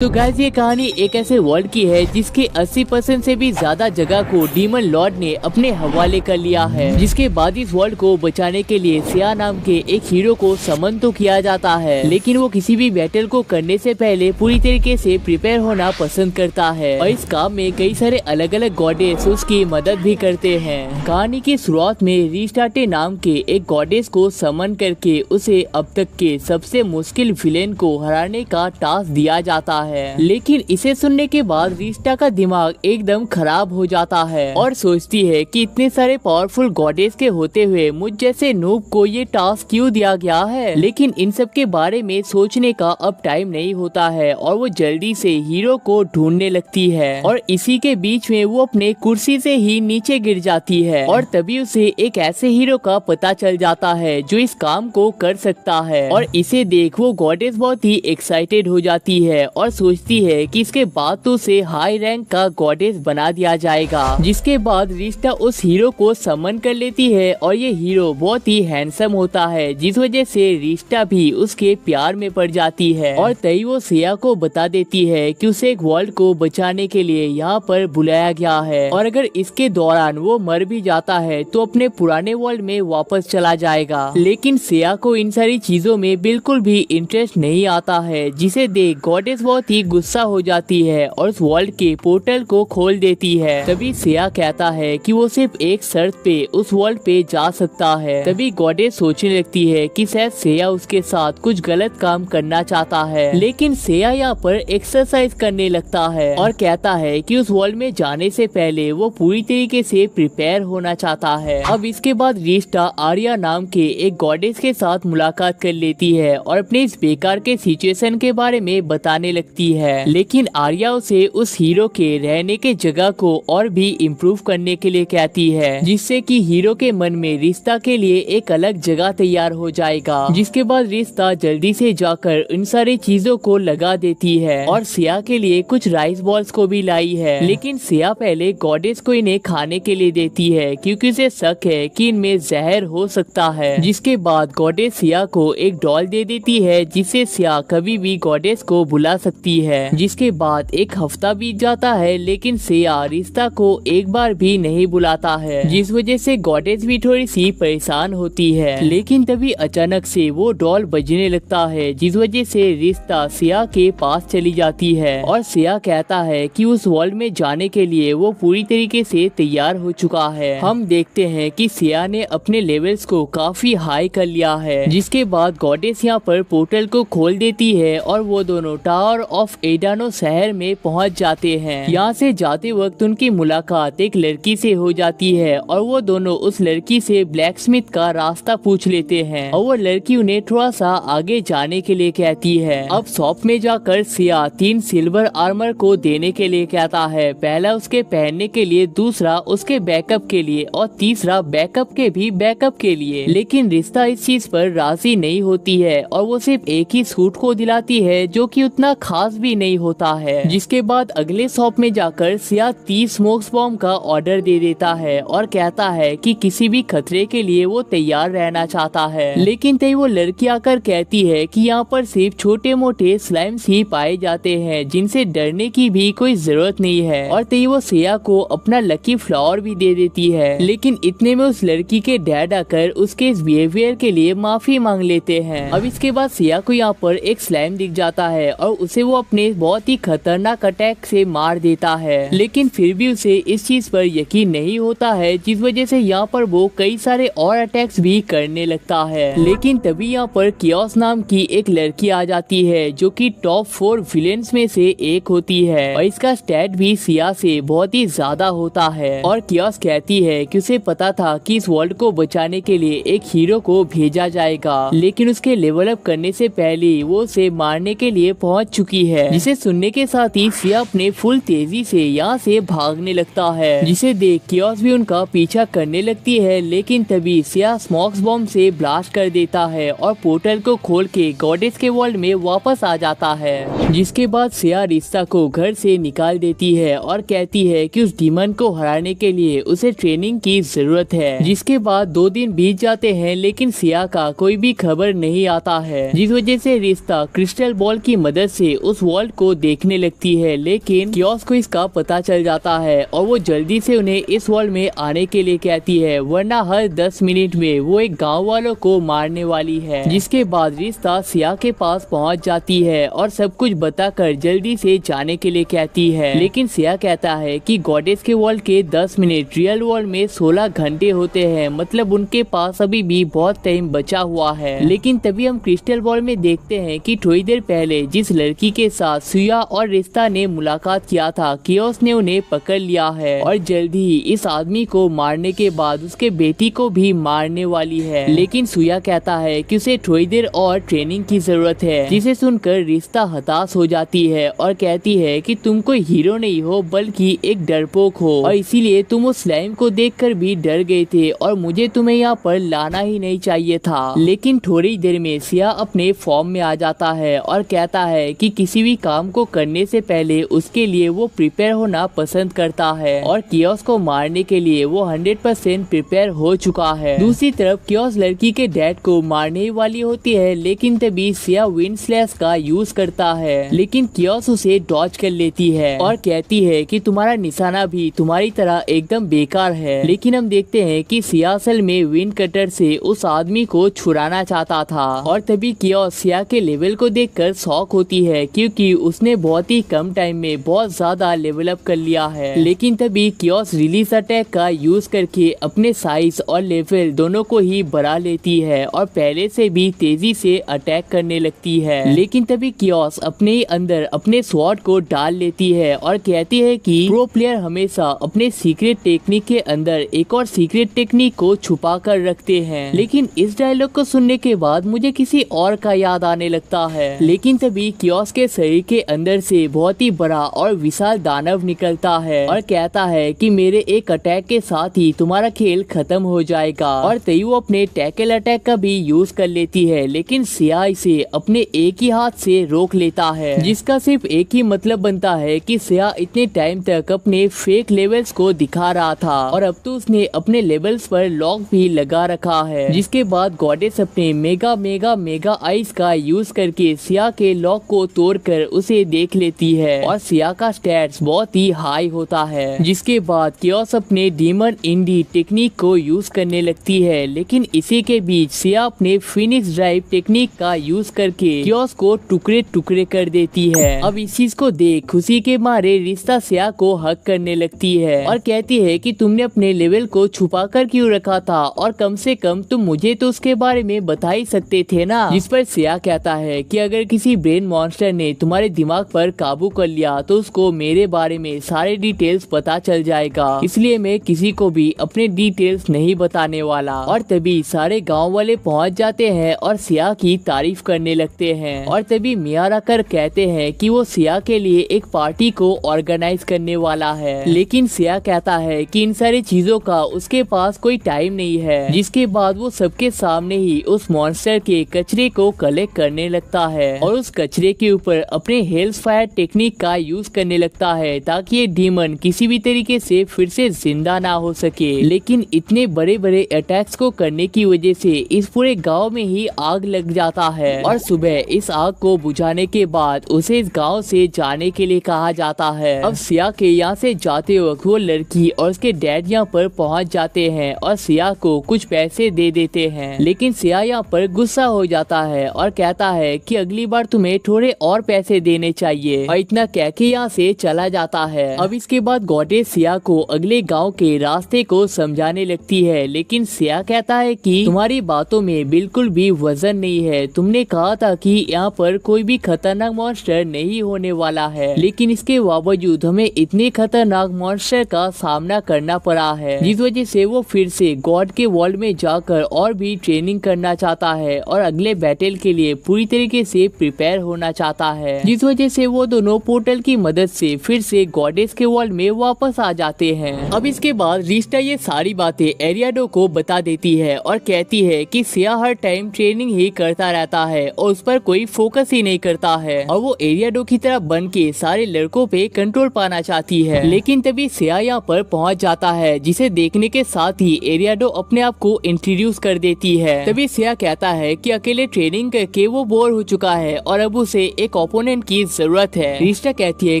तो गाइस ये कहानी एक ऐसे वर्ल्ड की है जिसके 80% से भी ज्यादा जगह को डीमन लॉर्ड ने अपने हवाले कर लिया है। जिसके बाद इस वर्ल्ड को बचाने के लिए सिया नाम के एक हीरो को समन तो किया जाता है, लेकिन वो किसी भी बैटल को करने से पहले पूरी तरीके से प्रिपेयर होना पसंद करता है और इस काम में कई सारे अलग अलग गॉडेस उसकी मदद भी करते हैं। कहानी की शुरुआत में रीस्टार्टे नाम के एक गॉडेस को समन करके उसे अब तक के सबसे मुश्किल विलेन को हराने का टास्क दिया जाता है। लेकिन इसे सुनने के बाद रिस्टा का दिमाग एकदम खराब हो जाता है और सोचती है कि इतने सारे पावरफुल गॉडेस के होते हुए मुझ जैसे नूब को ये टास्क क्यों दिया गया है। लेकिन इन सब के बारे में सोचने का अब टाइम नहीं होता है और वो जल्दी से हीरो को ढूंढने लगती है और इसी के बीच में वो अपने कुर्सी से ही नीचे गिर जाती है और तभी उसे एक ऐसे हीरो का पता चल जाता है जो इस काम को कर सकता है और इसे देख वो गॉडेस बहुत ही एक्साइटेड हो जाती है और सोचती है कि इसके बाद तो उसे हाई रैंक का गॉडेस बना दिया जाएगा। जिसके बाद रिस्टा उस हीरो को समन कर लेती है और ये हीरो बहुत ही हैंडसम होता है, जिस वजह से रिस्टा भी उसके प्यार में पड़ जाती है और तभी वो सिया को बता देती है कि उसे एक वर्ल्ड को बचाने के लिए यहाँ पर बुलाया गया है और अगर इसके दौरान वो मर भी जाता है तो अपने पुराने वर्ल्ड में वापस चला जाएगा। लेकिन सिया को इन सारी चीजों में बिल्कुल भी इंटरेस्ट नहीं आता है, जिसे देख गॉडेस बहुत ही गुस्सा हो जाती है और उस वर्ल्ड के पोर्टल को खोल देती है। तभी सिया कहता है कि वो सिर्फ एक शर्त पे उस वर्ल्ड पे जा सकता है। तभी गॉडेस सोचने लगती है कि शायद सिया उसके साथ कुछ गलत काम करना चाहता है, लेकिन सिया यहाँ पर एक्सरसाइज करने लगता है और कहता है कि उस वर्ल्ड में जाने से पहले वो पूरी तरीके से प्रिपेयर होना चाहता है। अब इसके बाद रिस्टा आर्या नाम के एक गॉडेस के साथ मुलाकात कर लेती है और अपने इस बेकार के सिचुएशन के बारे में बताने लगती है। लेकिन आर्या उसे उस हीरो के रहने के जगह को और भी इम्प्रूव करने के लिए कहती है, जिससे कि हीरो के मन में रिश्ता के लिए एक अलग जगह तैयार हो जाएगा। जिसके बाद रिश्ता जल्दी से जाकर इन सारी चीजों को लगा देती है और सिया के लिए कुछ राइस बॉल्स को भी लाई है। लेकिन सिया पहले गॉडेस को इन्हें खाने के लिए देती है क्योंकि उसे शक है कि इनमें जहर हो सकता है। जिसके बाद गॉडेस सिया को एक डॉल दे देती है जिससे सिया कभी भी गॉडेस को बुला सकती है। जिसके बाद एक हफ्ता बीत जाता है, लेकिन सिया रिश्ता को एक बार भी नहीं बुलाता है, जिस वजह से गॉडेस भी थोड़ी सी परेशान होती है। लेकिन तभी अचानक से वो डॉल बजने लगता है, जिस वजह से रिश्ता सिया के पास चली जाती है और सिया कहता है कि उस वर्ल्ड में जाने के लिए वो पूरी तरीके से तैयार हो चुका है। हम देखते हैं कि सिया ने अपने लेवल्स को काफी हाई कर लिया है। जिसके बाद गॉडेस यहाँ पर पोर्टल को खोल देती है और वो दोनों टावर ऑफ एडानो शहर में पहुंच जाते हैं। यहाँ से जाते वक्त उनकी मुलाकात एक लड़की से हो जाती है और वो दोनों उस लड़की से ब्लैक स्मिथ का रास्ता पूछ लेते हैं और वो लड़की उन्हें थोड़ा सा आगे जाने के लिए कहती है। अब शॉप में जाकर सिया 3 सिल्वर आर्मर को देने के लिए कहता है, पहला उसके पहनने के लिए, दूसरा उसके बैकअप के लिए और तीसरा बैकअप के भी बैकअप के लिए। लेकिन रिश्ता इस चीज पर राजी नहीं होती है और वो सिर्फ एक ही सूट को दिलाती है जो कि उतना खास भी नहीं होता है। जिसके बाद अगले शॉप में जाकर सिया 30 स्मोक्स बॉम्ब का ऑर्डर दे देता है और कहता है कि किसी भी खतरे के लिए वो तैयार रहना चाहता है। लेकिन तभी वो लड़की आकर कहती है कि यहाँ पर सिर्फ छोटे मोटे स्लाइम्स ही पाए जाते हैं जिनसे डरने की भी कोई जरूरत नहीं है। और तभी वो सिया को अपना लकी फ्लावर भी दे देती है। लेकिन इतने में उस लड़की के डैड आकर उसके इस बिहेवियर के लिए माफी मांग लेते हैं। अब इसके बाद सिया को यहाँ पर एक स्लाइम दिख जाता है और उसे वो अपने बहुत ही खतरनाक अटैक से मार देता है। लेकिन फिर भी उसे इस चीज पर यकीन नहीं होता है, जिस वजह से यहाँ पर वो कई सारे और अटैक्स भी करने लगता है। लेकिन तभी यहाँ पर कियोस नाम की एक लड़की आ जाती है जो कि टॉप 4 विलेन्स में से एक होती है और इसका स्टैट भी सिया से बहुत ही ज्यादा होता है। और कियोस कहती है कि उसे पता था कि इस वर्ल्ड को बचाने के लिए एक हीरो को भेजा जाएगा, लेकिन उसके लेवल अप करने से पहले वो उसे मारने के लिए पहुंच चुकी है। जिसे सुनने के साथ ही सिया अपने फुल तेजी से यहाँ से भागने लगता है, जिसे देख कियोस भी उनका पीछा करने लगती है। लेकिन तभी सिया स्मोक्स बॉम्ब से ब्लास्ट कर देता है और पोर्टल को खोल के गॉडेस के वर्ल्ड में वापस आ जाता है। जिसके बाद सिया रिश्ता को घर से निकाल देती है और कहती है कि उस डीमन को हराने के लिए उसे ट्रेनिंग की जरूरत है। जिसके बाद 2 दिन बीत जाते हैं, लेकिन सिया का कोई भी खबर नहीं आता है, जिस वजह से रिश्ता क्रिस्टल बॉल की मदद से उस वॉल्ट को देखने लगती है, लेकिन कियोस को इसका पता चल जाता है और वो जल्दी से उन्हें इस वॉल्ट में आने के लिए कहती है, वरना हर 10 मिनट में वो एक गांव वालों को मारने वाली है। जिसके बाद रिश्ता सिया के पास पहुंच जाती है और सब कुछ बताकर जल्दी से जाने के लिए कहती है, लेकिन सिया कहता है कि गॉडेस के वर्ल्ड के 10 मिनट रियल वर्ल्ड में 16 घंटे होते हैं, मतलब उनके पास अभी भी बहुत टाइम बचा हुआ है। लेकिन तभी हम क्रिस्टल वर्ल्ड में देखते हैं कि थोड़ी देर पहले जिस लड़की के साथ सिया और रिश्ता ने मुलाकात किया था, कियोस ने उन्हें पकड़ लिया है और जल्दी ही इस आदमी को मारने के बाद उसके बेटी को भी मारने वाली है। लेकिन सिया कहता है कि उसे थोड़ी देर और ट्रेनिंग की जरूरत है, जिसे सुनकर रिश्ता हताश हो जाती है और कहती है कि तुम कोई हीरो नहीं हो बल्कि एक डरपोक हो और इसीलिए तुम उस स्लाइम को देखकर भी डर गए थे और मुझे तुम्हें यहाँ पर लाना ही नहीं चाहिए था। लेकिन थोड़ी देर में सिया अपने फॉर्म में आ जाता है और कहता है कि किसी भी काम को करने से पहले उसके लिए वो प्रिपेयर होना पसंद करता है और कियोस को मारने के लिए वो 100% प्रिपेयर हो चुका है। दूसरी तरफ कियोस लड़की के डैड को मारने वाली होती है, लेकिन तभी सिया विंड स्लैश का यूज करता है, लेकिन कियोस उसे डॉज कर लेती है और कहती है कि तुम्हारा निशाना भी तुम्हारी तरह एकदम बेकार है। लेकिन हम देखते हैं कि सिया असल में विंड कटर से उस आदमी को छुड़ाना चाहता था और तभी कियोस सिया के लेवल को देखकर शॉक होती है, क्योंकि उसने बहुत ही कम टाइम में बहुत ज्यादा लेवल अप कर लिया है। लेकिन तभी कियोस रिलीज अटैक का यूज करके अपने साइज और लेवल दोनों को ही बढ़ा लेती है और पहले से भी तेजी से अटैक करने लगती है। लेकिन तभी कियोस अपने अंदर अपने स्वॉर्ड को डाल लेती है और कहती है कि प्रो प्लेयर हमेशा अपने सीक्रेट टेक्निक के अंदर एक और सीक्रेट टेक्निक को छुपा कर रखते हैं। लेकिन इस डायलॉग को सुनने के बाद मुझे किसी और का याद आने लगता है। लेकिन तभी कियोस के शरीर के अंदर से बहुत ही बड़ा और विशाल दानव निकलता है और कहता है कि मेरे एक अटैक के साथ ही तुम्हारा खेल खत्म हो जाएगा और तभी वो अपने टैकल अटैक का भी यूज कर लेती है। लेकिन सिया इसे अपने एक ही हाथ से रोक लेता है, जिसका सिर्फ एक ही मतलब बनता है कि सिया इतने टाइम तक अपने फेक लेवल्स को दिखा रहा था और अब तो उसने अपने लेवल्स पर लॉक भी लगा रखा है। जिसके बाद गॉडेस अपने मेगा मेगा मेगा आइस का यूज करके सिया के लॉक को तोड़कर उसे देख लेती है और सिया का स्टैट्स बहुत ही हाई होता है। जिसके बाद कियोस अपने डीमन इंडी टेक्निक को यूज करने लगती है, लेकिन इसी के बीच सिया अपने फिनिक्स ड्राइव टेक्निक का यूज करके कियोस को टुकड़े टुकड़े कर देती है। अब इस चीज को देख खुशी के मारे रिश्ता सिया को हक करने लगती है और कहती है कि तुमने अपने लेवल को छुपा कर क्यों रखा था और कम से कम तुम मुझे तो उसके बारे में बता ही सकते थे ना। जिस पर सिया कहता है कि अगर किसी ब्रेन मॉन्स्टर ने तुम्हारे दिमाग पर काबू कर लिया तो उसको मेरे बारे में सारे डिटेल्स पता चल जाएगा, इसलिए मैं किसी को भी अपने डिटेल्स नहीं बताने वाला। और तभी सारे गांव वाले पहुंच जाते हैं और सिया की तारीफ करने लगते हैं और तभी मियारा कर कहते हैं कि वो सिया के लिए एक पार्टी को ऑर्गेनाइज करने वाला है। लेकिन सिया कहता है कि इन सारी चीजों का उसके पास कोई टाइम नहीं है। जिसके बाद वो सबके सामने ही उस मॉन्स्टर के कचरे को कलेक्ट करने लगता है और उस कचरे के ऊपर अपने हेल्स फायर टेक्निक का यूज करने लगता है ताकि ये डीमन किसी भी तरीके से फिर से जिंदा ना हो सके। लेकिन इतने बड़े बड़े अटैक्स को करने की वजह से इस पूरे गांव में ही आग लग जाता है और सुबह इस आग को बुझाने के बाद उसे इस गांव से जाने के लिए कहा जाता है। अब सिया के यहाँ से जाते वक्त वो लड़की और उसके डैड यहाँ पर पहुँच जाते हैं और सिया को कुछ पैसे दे देते हैं। लेकिन सिया यहाँ पर गुस्सा हो जाता है और कहता है कि अगली बार तुम्हें थोड़े और पैसे देने चाहिए और इतना कह के यहाँ से चला जाता है। अब इसके बाद गॉडेस सिया को अगले गांव के रास्ते को समझाने लगती है, लेकिन सिया कहता है कि तुम्हारी बातों में बिल्कुल भी वजन नहीं है। तुमने कहा था कि यहाँ पर कोई भी खतरनाक मॉन्स्टर नहीं होने वाला है, लेकिन इसके बावजूद हमें इतने खतरनाक मॉन्स्टर का सामना करना पड़ा है, जिस वजह से वो फिर से गॉड के वर्ल्ड में जाकर और भी ट्रेनिंग करना चाहता है और अगले बैटल के लिए पूरी तरीके से प्रिपेयर होना चाहता है। जिस वजह से वो दोनों पोर्टल की मदद से फिर से गॉडेस के वर्ल्ड में वापस आ जाते हैं। अब इसके बाद रिश्ता ये सारी बातें एरियाडो को बता देती है और कहती है कि सिया हर टाइम ट्रेनिंग ही करता रहता है और उस पर कोई फोकस ही नहीं करता है और वो एरियाडो की तरह बन के सारे लड़कों पे कंट्रोल पाना चाहती है। लेकिन तभी सिया यहाँ पर पहुँच जाता है, जिसे देखने के साथ ही एरियाडो अपने आप को इंट्रोड्यूस कर देती है। तभी सिया कहता है कि अकेले ट्रेनिंग करके वो बोर हो चुका है और अब उसे एक ओपोनेंट की जरूरत है। रिश्ता कहती है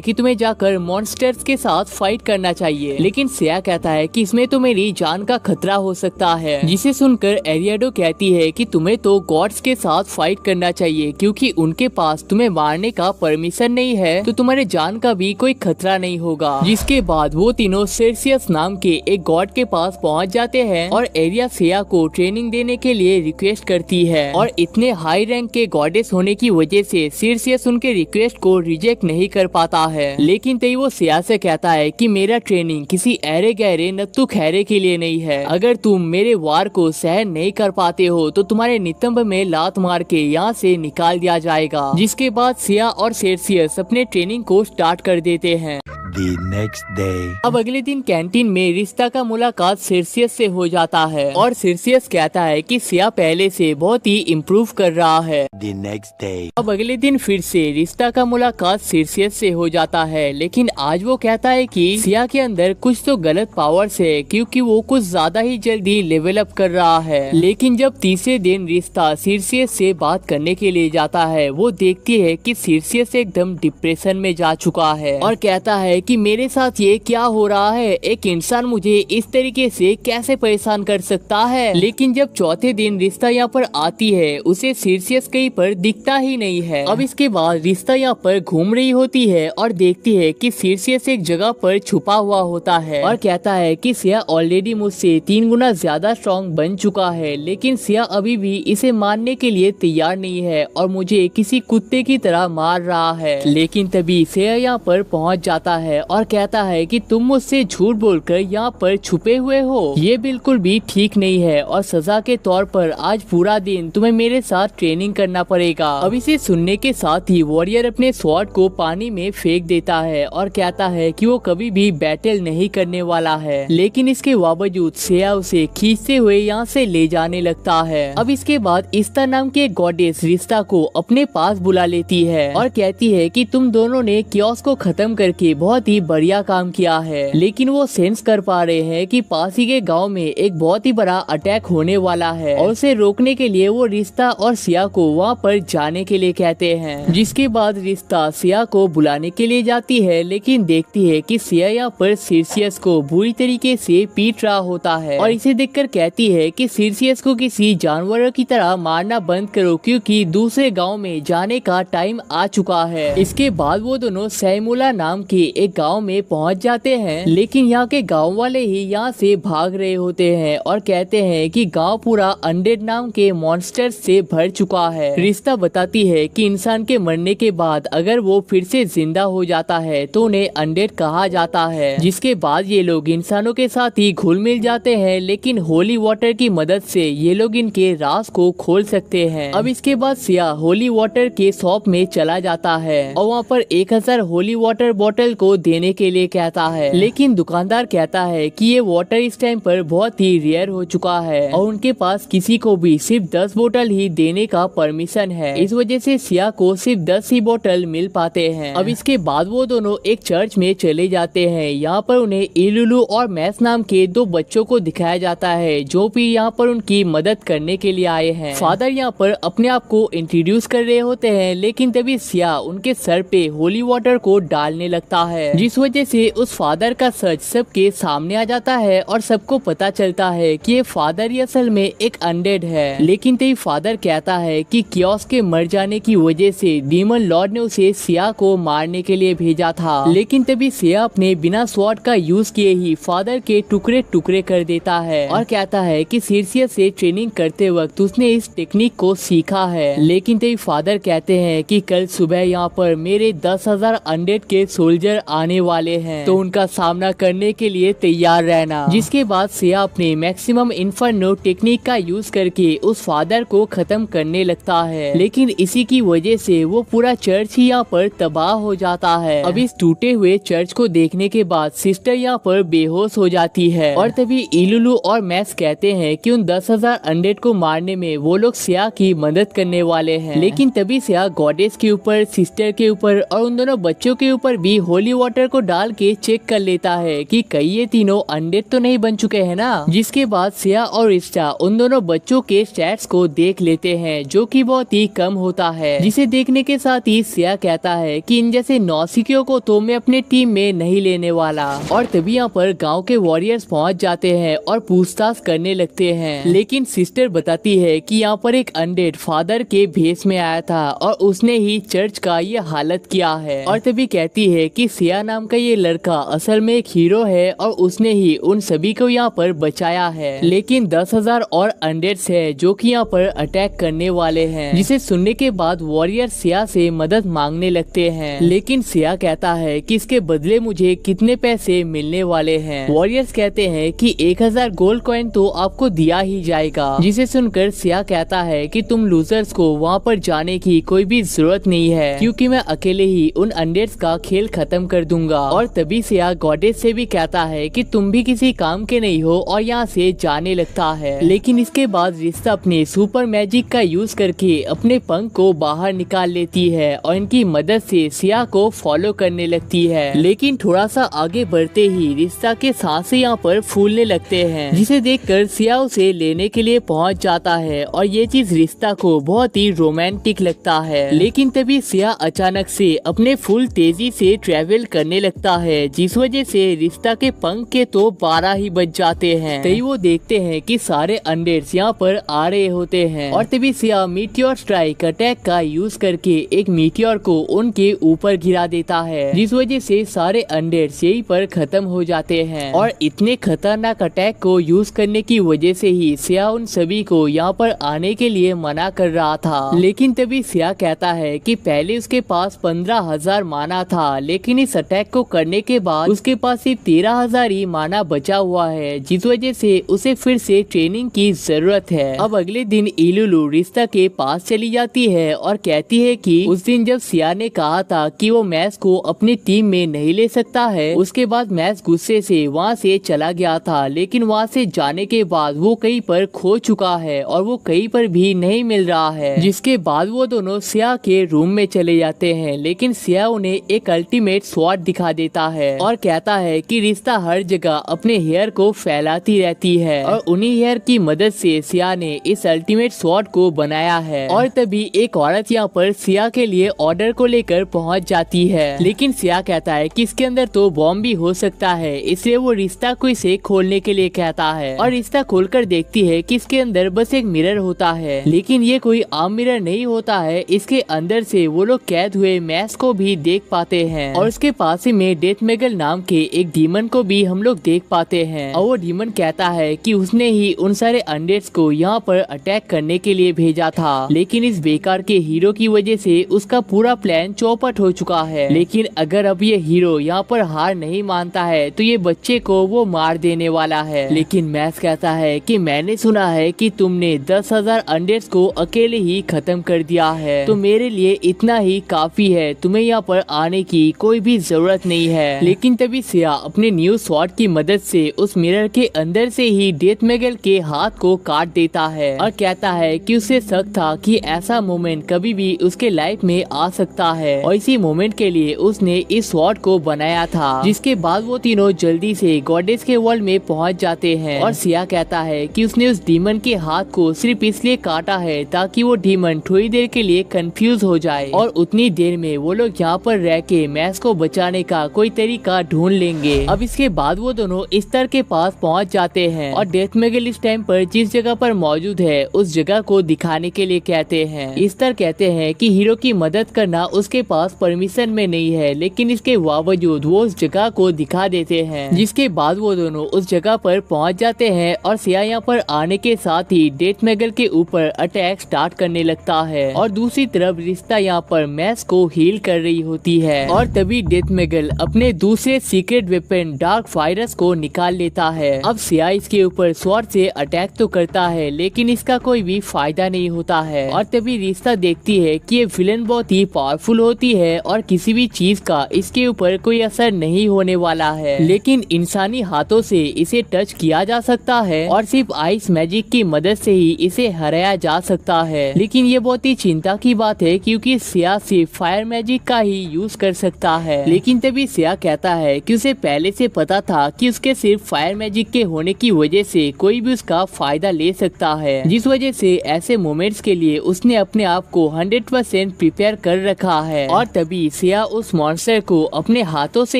कि तुम्हें जाकर मॉन्स्टर्स के साथ फाइट करना चाहिए, लेकिन सिया कहता है कि इसमें तो मेरी जान का खतरा हो सकता है। जिसे सुनकर एरियाडो कहती है कि तुम्हें तो गॉड्स के साथ फाइट करना चाहिए, क्योंकि उनके पास तुम्हें मारने का परमिशन नहीं है, तो तुम्हारे जान का भी कोई खतरा नहीं होगा। जिसके बाद वो तीनों सेर्सियस नाम के एक गॉड के पास पहुंच जाते हैं और एरिया सिया को ट्रेनिंग देने के लिए रिक्वेस्ट करती है, और इतने हाई रैंक के गॉडेस होने की वजह से सेर्सियस उनके रिक्वेस्ट को रिजेक्ट नहीं कर पाता है। लेकिन तभी वो सिया से कहता है कि मेरा ट्रेनिंग किसी ऐरे गहरे नत्थु खैरे के लिए नहीं है। अगर तुम मेरे वार को सहन नहीं कर पाते हो तो तुम्हारे नितंब में लात मार के यहाँ से निकाल दिया जाएगा। जिसके बाद सिया और सेर्सियस अपने ट्रेनिंग को स्टार्ट कर देते हैं। The next day. अब अगले दिन कैंटीन में रिश्ता का मुलाकात सेर्सियस से हो जाता है और सेर्सियस कहता है कि सिया पहले से बहुत ही इम्प्रूव कर रहा है। The next day. अब अगले दिन फिर से रिश्ता का मुलाकात सेर्सियस से हो जाता है, लेकिन आज वो कहता है कि सिया के अंदर कुछ तो गलत पावर्स है, क्योंकि वो कुछ ज्यादा ही जल्दी लेवल अप कर रहा है। लेकिन जब तीसरे दिन रिश्ता सेर्सियस से बात करने के लिए जाता है, वो देखती है कि सेर्सियस एकदम डिप्रेशन में जा चुका है और कहता है कि मेरे साथ ये क्या हो रहा है, एक इंसान मुझे इस तरीके से कैसे परेशान कर सकता है। लेकिन जब चौथे दिन रिश्ता यहाँ पर आती है, उसे सेर्सियस कहीं पर दिखता ही नहीं है। अब इसके बाद रिश्ता यहाँ पर घूम रही होती है और देखती है कि सेर्सियस एक जगह पर छुपा हुआ होता है और कहता है कि सिया ऑलरेडी मुझसे 3 गुना ज्यादा स्ट्रॉन्ग बन चुका है, लेकिन सिया अभी भी इसे मानने के लिए तैयार नहीं है और मुझे किसी कुत्ते की तरह मार रहा है। लेकिन तभी सिया यहाँ पर पहुँच जाता है और कहता है कि तुम मुझसे झूठ बोलकर यहाँ पर छुपे हुए हो, ये बिल्कुल भी ठीक नहीं है और सजा के तौर पर आज पूरा दिन तुम्हें मेरे साथ ट्रेनिंग करना पड़ेगा। अब इसे सुनने के साथ ही वॉरियर अपने स्वॉर्ड को पानी में फेंक देता है और कहता है कि वो कभी भी बैटल नहीं करने वाला है, लेकिन इसके बावजूद सिया उसे खींचते हुए यहाँ से ले जाने लगता है। अब इसके बाद इस्ता नाम के गॉडेस रिश्ता को अपने पास बुला लेती है और कहती है कि तुम दोनों ने कियोस को खत्म करके बहुत ही बढ़िया काम किया है, लेकिन वो सेंस कर पा रहे हैं कि पास ही के गांव में एक बहुत ही बड़ा अटैक होने वाला है और उसे रोकने के लिए वो रिश्ता और सिया को वहां पर जाने के लिए कहते हैं। जिसके बाद रिश्ता सिया को बुलाने के लिए जाती है, लेकिन देखती है कि सिया यहाँ पर सेर्सियस को बुरी तरीके से पीट रहा होता है और इसे देखकर कहती है कि सेर्सियस को किसी जानवरों की तरह मारना बंद करो, क्योंकि दूसरे गाँव में जाने का टाइम आ चुका है। इसके बाद वो दोनों सैमुला नाम के एक गांव में पहुंच जाते हैं, लेकिन यहाँ के गांव वाले ही यहाँ से भाग रहे होते हैं और कहते हैं कि गांव पूरा अनडेड नाम के मॉन्स्टर से भर चुका है। रिश्ता बताती है कि इंसान के मरने के बाद अगर वो फिर से जिंदा हो जाता है तो उन्हें अनडेड कहा जाता है। जिसके बाद ये लोग इंसानों के साथ ही घुल मिल जाते हैं, लेकिन होली वाटर की मदद से ये लोग इनके राज को खोल सकते हैं। अब इसके बाद सिया होली वाटर के शॉप में चला जाता है और वहाँ पर 1000 होली वाटर बोतल को देने के लिए कहता है, लेकिन दुकानदार कहता है कि ये वाटर इस टाइम पर बहुत ही रेयर हो चुका है और उनके पास किसी को भी सिर्फ 10 बोतल ही देने का परमिशन है। इस वजह से सिया को सिर्फ 10 ही बोतल मिल पाते हैं। अब इसके बाद वो दोनों एक चर्च में चले जाते हैं। यहाँ पर उन्हें इलुलु और मैस नाम के 2 बच्चों को दिखाया जाता है, जो भी यहाँ पर उनकी मदद करने के लिए आए हैं। फादर यहाँ पर अपने आप को इंट्रोड्यूस कर रहे होते हैं, लेकिन तभी सिया उनके सर पे होली वाटर को डालने लगता है, जिस वजह से उस फादर का सच सबके सामने आ जाता है और सबको पता चलता है कि ये फादर ही असल में एक अनडेड है। लेकिन तभी फादर कहता है कि कियोस के मर जाने की वजह से डीमन लॉर्ड ने उसे सिया को मारने के लिए भेजा था, लेकिन तभी सिया अपने बिना स्वॉर्ड का यूज किए ही फादर के टुकड़े टुकड़े कर देता है और कहता है कि सेर्सियस से ट्रेनिंग करते वक्त उसने इस टेक्निक को सीखा है। लेकिन तभी फादर कहते हैं कि कल सुबह यहाँ पर मेरे 10,000 अनडेड के सोल्जर आने वाले हैं, तो उनका सामना करने के लिए तैयार रहना। जिसके बाद सिया अपने मैक्सिमम इन्फर्नो टेक्निक का यूज करके उस फादर को खत्म करने लगता है, लेकिन इसी की वजह से वो पूरा चर्च ही यहाँ पर तबाह हो जाता है। अब इस टूटे हुए चर्च को देखने के बाद सिस्टर यहाँ पर बेहोश हो जाती है और तभी इलुलु और मैस कहते हैं कि उन 10,000 अनडेड को मारने में वो लोग सिया की मदद करने वाले हैं। लेकिन तभी सिया गॉडेस के ऊपर, सिस्टर के ऊपर और उन दोनों बच्चों के ऊपर भी होली वाटर को डाल के चेक कर लेता है कि कहीं ये तीनों अंडे तो नहीं बन चुके हैं ना। जिसके बाद सिया और रिश्ता उन दोनों बच्चों के स्टैट्स को देख लेते हैं जो कि बहुत ही कम होता है, जिसे देखने के साथ ही सिया कहता है कि इन जैसे नौसिखियों को तो मैं अपने टीम में नहीं लेने वाला। और तभी यहाँ पर गांव के वॉरियर्स पहुंच जाते हैं और पूछताछ करने लगते हैं, लेकिन सिस्टर बताती है कि यहाँ पर एक अनडेड फादर के भेष में आया था और उसने ही चर्च का ये हालत किया है। और तभी कहती है कि सिया नाम का ये लड़का असल में एक हीरो है और उसने ही उन सभी को यहाँ पर बचाया है, लेकिन 10,000 और अनडेड्स है जो कि यहाँ पर अटैक करने वाले हैं। जिसे सुनने के बाद वॉरियर सिया से मदद मांगने लगते हैं, लेकिन सिया कहता है कि इसके बदले मुझे कितने पैसे मिलने वाले हैं। वॉरियर्स कहते हैं कि 1000 गोल्ड कॉइन तो आपको दिया ही जाएगा। जिसे सुनकर सिया कहता है कि तुम लूजर्स को वहाँ पर जाने की कोई भी जरूरत नहीं है, क्योंकि मैं अकेले ही उन अनडेड्स का खेल खत्म कर दूंगा। और तभी सिया गॉडेस से भी कहता है कि तुम भी किसी काम के नहीं हो और यहाँ से जाने लगता है। लेकिन इसके बाद रिश्ता अपने सुपर मैजिक का यूज करके अपने पंख को बाहर निकाल लेती है और इनकी मदद से सिया को फॉलो करने लगती है। लेकिन थोड़ा सा आगे बढ़ते ही रिश्ता के सांसें यहाँ पर फूलने लगते हैं, जिसे देखकर सिया उसे लेने के लिए पहुँच जाता है और ये चीज रिश्ता को बहुत ही रोमांटिक लगता है। लेकिन तभी सिया अचानक से अपने फुल तेजी से ट्रेवल करने लगता है, जिस वजह से रिश्ता के पंख के तो 12 ही बज जाते हैं। तभी वो देखते हैं कि सारे अनडेड्स यहाँ पर आ रहे होते हैं और तभी सिया मीटियोर स्ट्राइक अटैक का यूज करके एक मीटियोर को उनके ऊपर गिरा देता है, जिस वजह से सारे अनडेड्स यहीं पर खत्म हो जाते हैं। और इतने खतरनाक अटैक को यूज करने की वजह से ही सिया उन सभी को यहाँ पर आने के लिए मना कर रहा था। लेकिन तभी सिया कहता है कि पहले उसके पास 15,000 माना था, लेकिन इस अटैक को करने के बाद उसके पास सिर्फ 13,000 ही माना बचा हुआ है, जिस वजह से उसे फिर से ट्रेनिंग की जरूरत है। अब अगले दिन इलुलु रिश्ता के पास चली जाती है और कहती है कि उस दिन जब सिया ने कहा था कि वो मैस को अपनी टीम में नहीं ले सकता है, उसके बाद मैस गुस्से से वहाँ से चला गया था, लेकिन वहाँ से जाने के बाद वो कहीं पर खो चुका है और वो कहीं पर भी नहीं मिल रहा है। जिसके बाद वो दोनों सिया के रूम में चले जाते हैं, लेकिन सिया उन्हें एक अल्टीमेट स्वॉर्ड दिखा देता है और कहता है कि रिश्ता हर जगह अपने हेयर को फैलाती रहती है और उन्हीं हेयर की मदद से सिया ने इस अल्टीमेट स्वॉर्ड को बनाया है। और तभी एक औरत यहाँ पर सिया के लिए ऑर्डर को लेकर पहुँच जाती है, लेकिन सिया कहता है कि इसके अंदर तो बॉम्ब भी हो सकता है, इसलिए वो रिश्ता को इसे खोलने के लिए कहता है। और रिश्ता खोलकर देखती है कि इसके अंदर बस एक मिरर होता है, लेकिन ये कोई आम मिरर नहीं होता है। इसके अंदर से वो लोग कैद हुए मैस को भी देख पाते हैं और उसके पास ही में डेथमेगल नाम के एक डीमन को भी हम लोग देख पाते हैं। और वो डीमन कहता है कि उसने ही उन सारे अनडेड्स को यहाँ पर अटैक करने के लिए भेजा था, लेकिन इस बेकार के हीरो की वजह से उसका पूरा प्लान चौपट हो चुका है। लेकिन अगर अब ये हीरो यहाँ पर हार नहीं मानता है तो ये बच्चे को वो मार देने वाला है। लेकिन मैस कहता है कि मैंने सुना है कि तुमने 10,000 अनडेड्स को अकेले ही खत्म कर दिया है, तो मेरे लिए इतना ही काफी है, तुम्हें यहाँ पर आने की कोई भी जरूरत नहीं है। लेकिन तभी सिया अपने न्यू स्वॉर्ड की मदद से उस मिरर के अंदर से ही डेथमेगल के हाथ को काट देता है और कहता है कि उसे शक था कि ऐसा मोमेंट कभी भी उसके लाइफ में आ सकता है और इसी मोमेंट के लिए उसने इस स्वॉर्ड को बनाया था। जिसके बाद वो तीनों जल्दी से गॉडेस के वर्ल्ड में पहुंच जाते हैं और सिया कहता है कि उसने उस डीमन के हाथ को सिर्फ इसलिए काटा है ताकि वो डीमन थोड़ी देर के लिए कंफ्यूज हो जाए और उतनी देर में वो लोग यहाँ पर रह के मैस को बचाने का कोई तरीका ढूंढ लेंगे। अब इसके बाद वो दोनों स्तर के पास पहुंच जाते हैं और डेथमेगल इस टाइम पर जिस जगह पर मौजूद है उस जगह को दिखाने के लिए कहते हैं। स्तर कहते हैं कि हीरो की मदद करना उसके पास परमिशन में नहीं है, लेकिन इसके बावजूद वो उस जगह को दिखा देते हैं। जिसके बाद वो दोनों उस जगह पर पहुंच जाते हैं और सिया यहाँ पर आने के साथ ही डेथमेगल के ऊपर अटैक स्टार्ट करने लगता है और दूसरी तरफ रिश्ता यहाँ पर मैस को हील कर रही होती है। और तभी डेथमेगल अपने दूसरे सीक्रेट वेपन डार्क वायरस को निकाल लेता है। अब सिया इसके ऊपर स्वॉर्ड से अटैक तो करता है, लेकिन इसका कोई भी फायदा नहीं होता है। और तभी रिश्ता देखती है कि ये विलन बहुत ही पावरफुल होती है और किसी भी चीज का इसके ऊपर कोई असर नहीं होने वाला है, लेकिन इंसानी हाथों से इसे टच किया जा सकता है और सिर्फ आइस मैजिक की मदद से ही इसे हराया जा सकता है। लेकिन ये बहुत ही चिंता की बात है क्योंकि सिया सिर्फ फायर मैजिक का ही यूज कर सकता है। लेकिन तभी सिया कहता है कि उसे पहले से पता था कि उसके सिर्फ फायर मैजिक के होने की वजह से कोई भी उसका फायदा ले सकता है, जिस वजह से ऐसे मोमेंट्स के लिए उसने अपने आप को 100% प्रिपेयर कर रखा है। और तभी सिया उस मॉन्स्टर को अपने हाथों से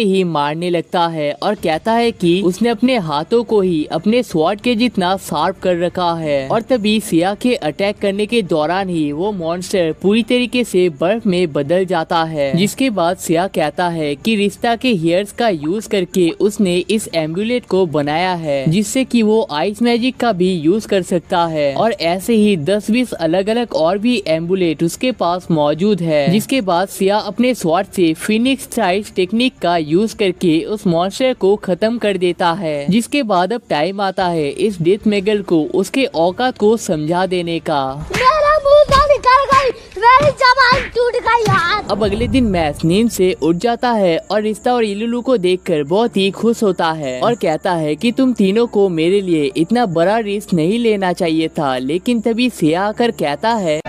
ही मारने लगता है और कहता है कि उसने अपने हाथों को ही अपने स्वॉर्ड के जितना शार्प कर रखा है। और तभी सिया के अटैक करने के दौरान ही वो मॉन्स्टर पूरी तरीके से बर्फ में बदल जाता है, जिसके बाद सिया कहता है कि रिश्ता के हेयर्स का यूज करके उसने इस एम्बुलेट को बनाया है, जिससे कि वो आइस मैजिक का भी यूज कर सकता है। और ऐसे ही 10-20 अलग अलग और भी एम्बुलेट उसके पास मौजूद है, जिसके बाद सिया अपने स्वॉर्ड से फिनिक्स स्ट्राइक टेक्निक का यूज करके उस मॉन्स्टर को खत्म कर देता है। जिसके बाद अब टाइम आता है इस डेथ मेगल को उसके औकात को समझा देने का। मेरी जबान टूट गई यार। अब अगले दिन मैक्स नींद से उठ जाता है और रिश्ता और इलुलू को देखकर बहुत ही खुश होता है और कहता है कि तुम तीनों को मेरे लिए इतना बड़ा रिस्क नहीं लेना चाहिए था। लेकिन तभी सिया आकर कहता है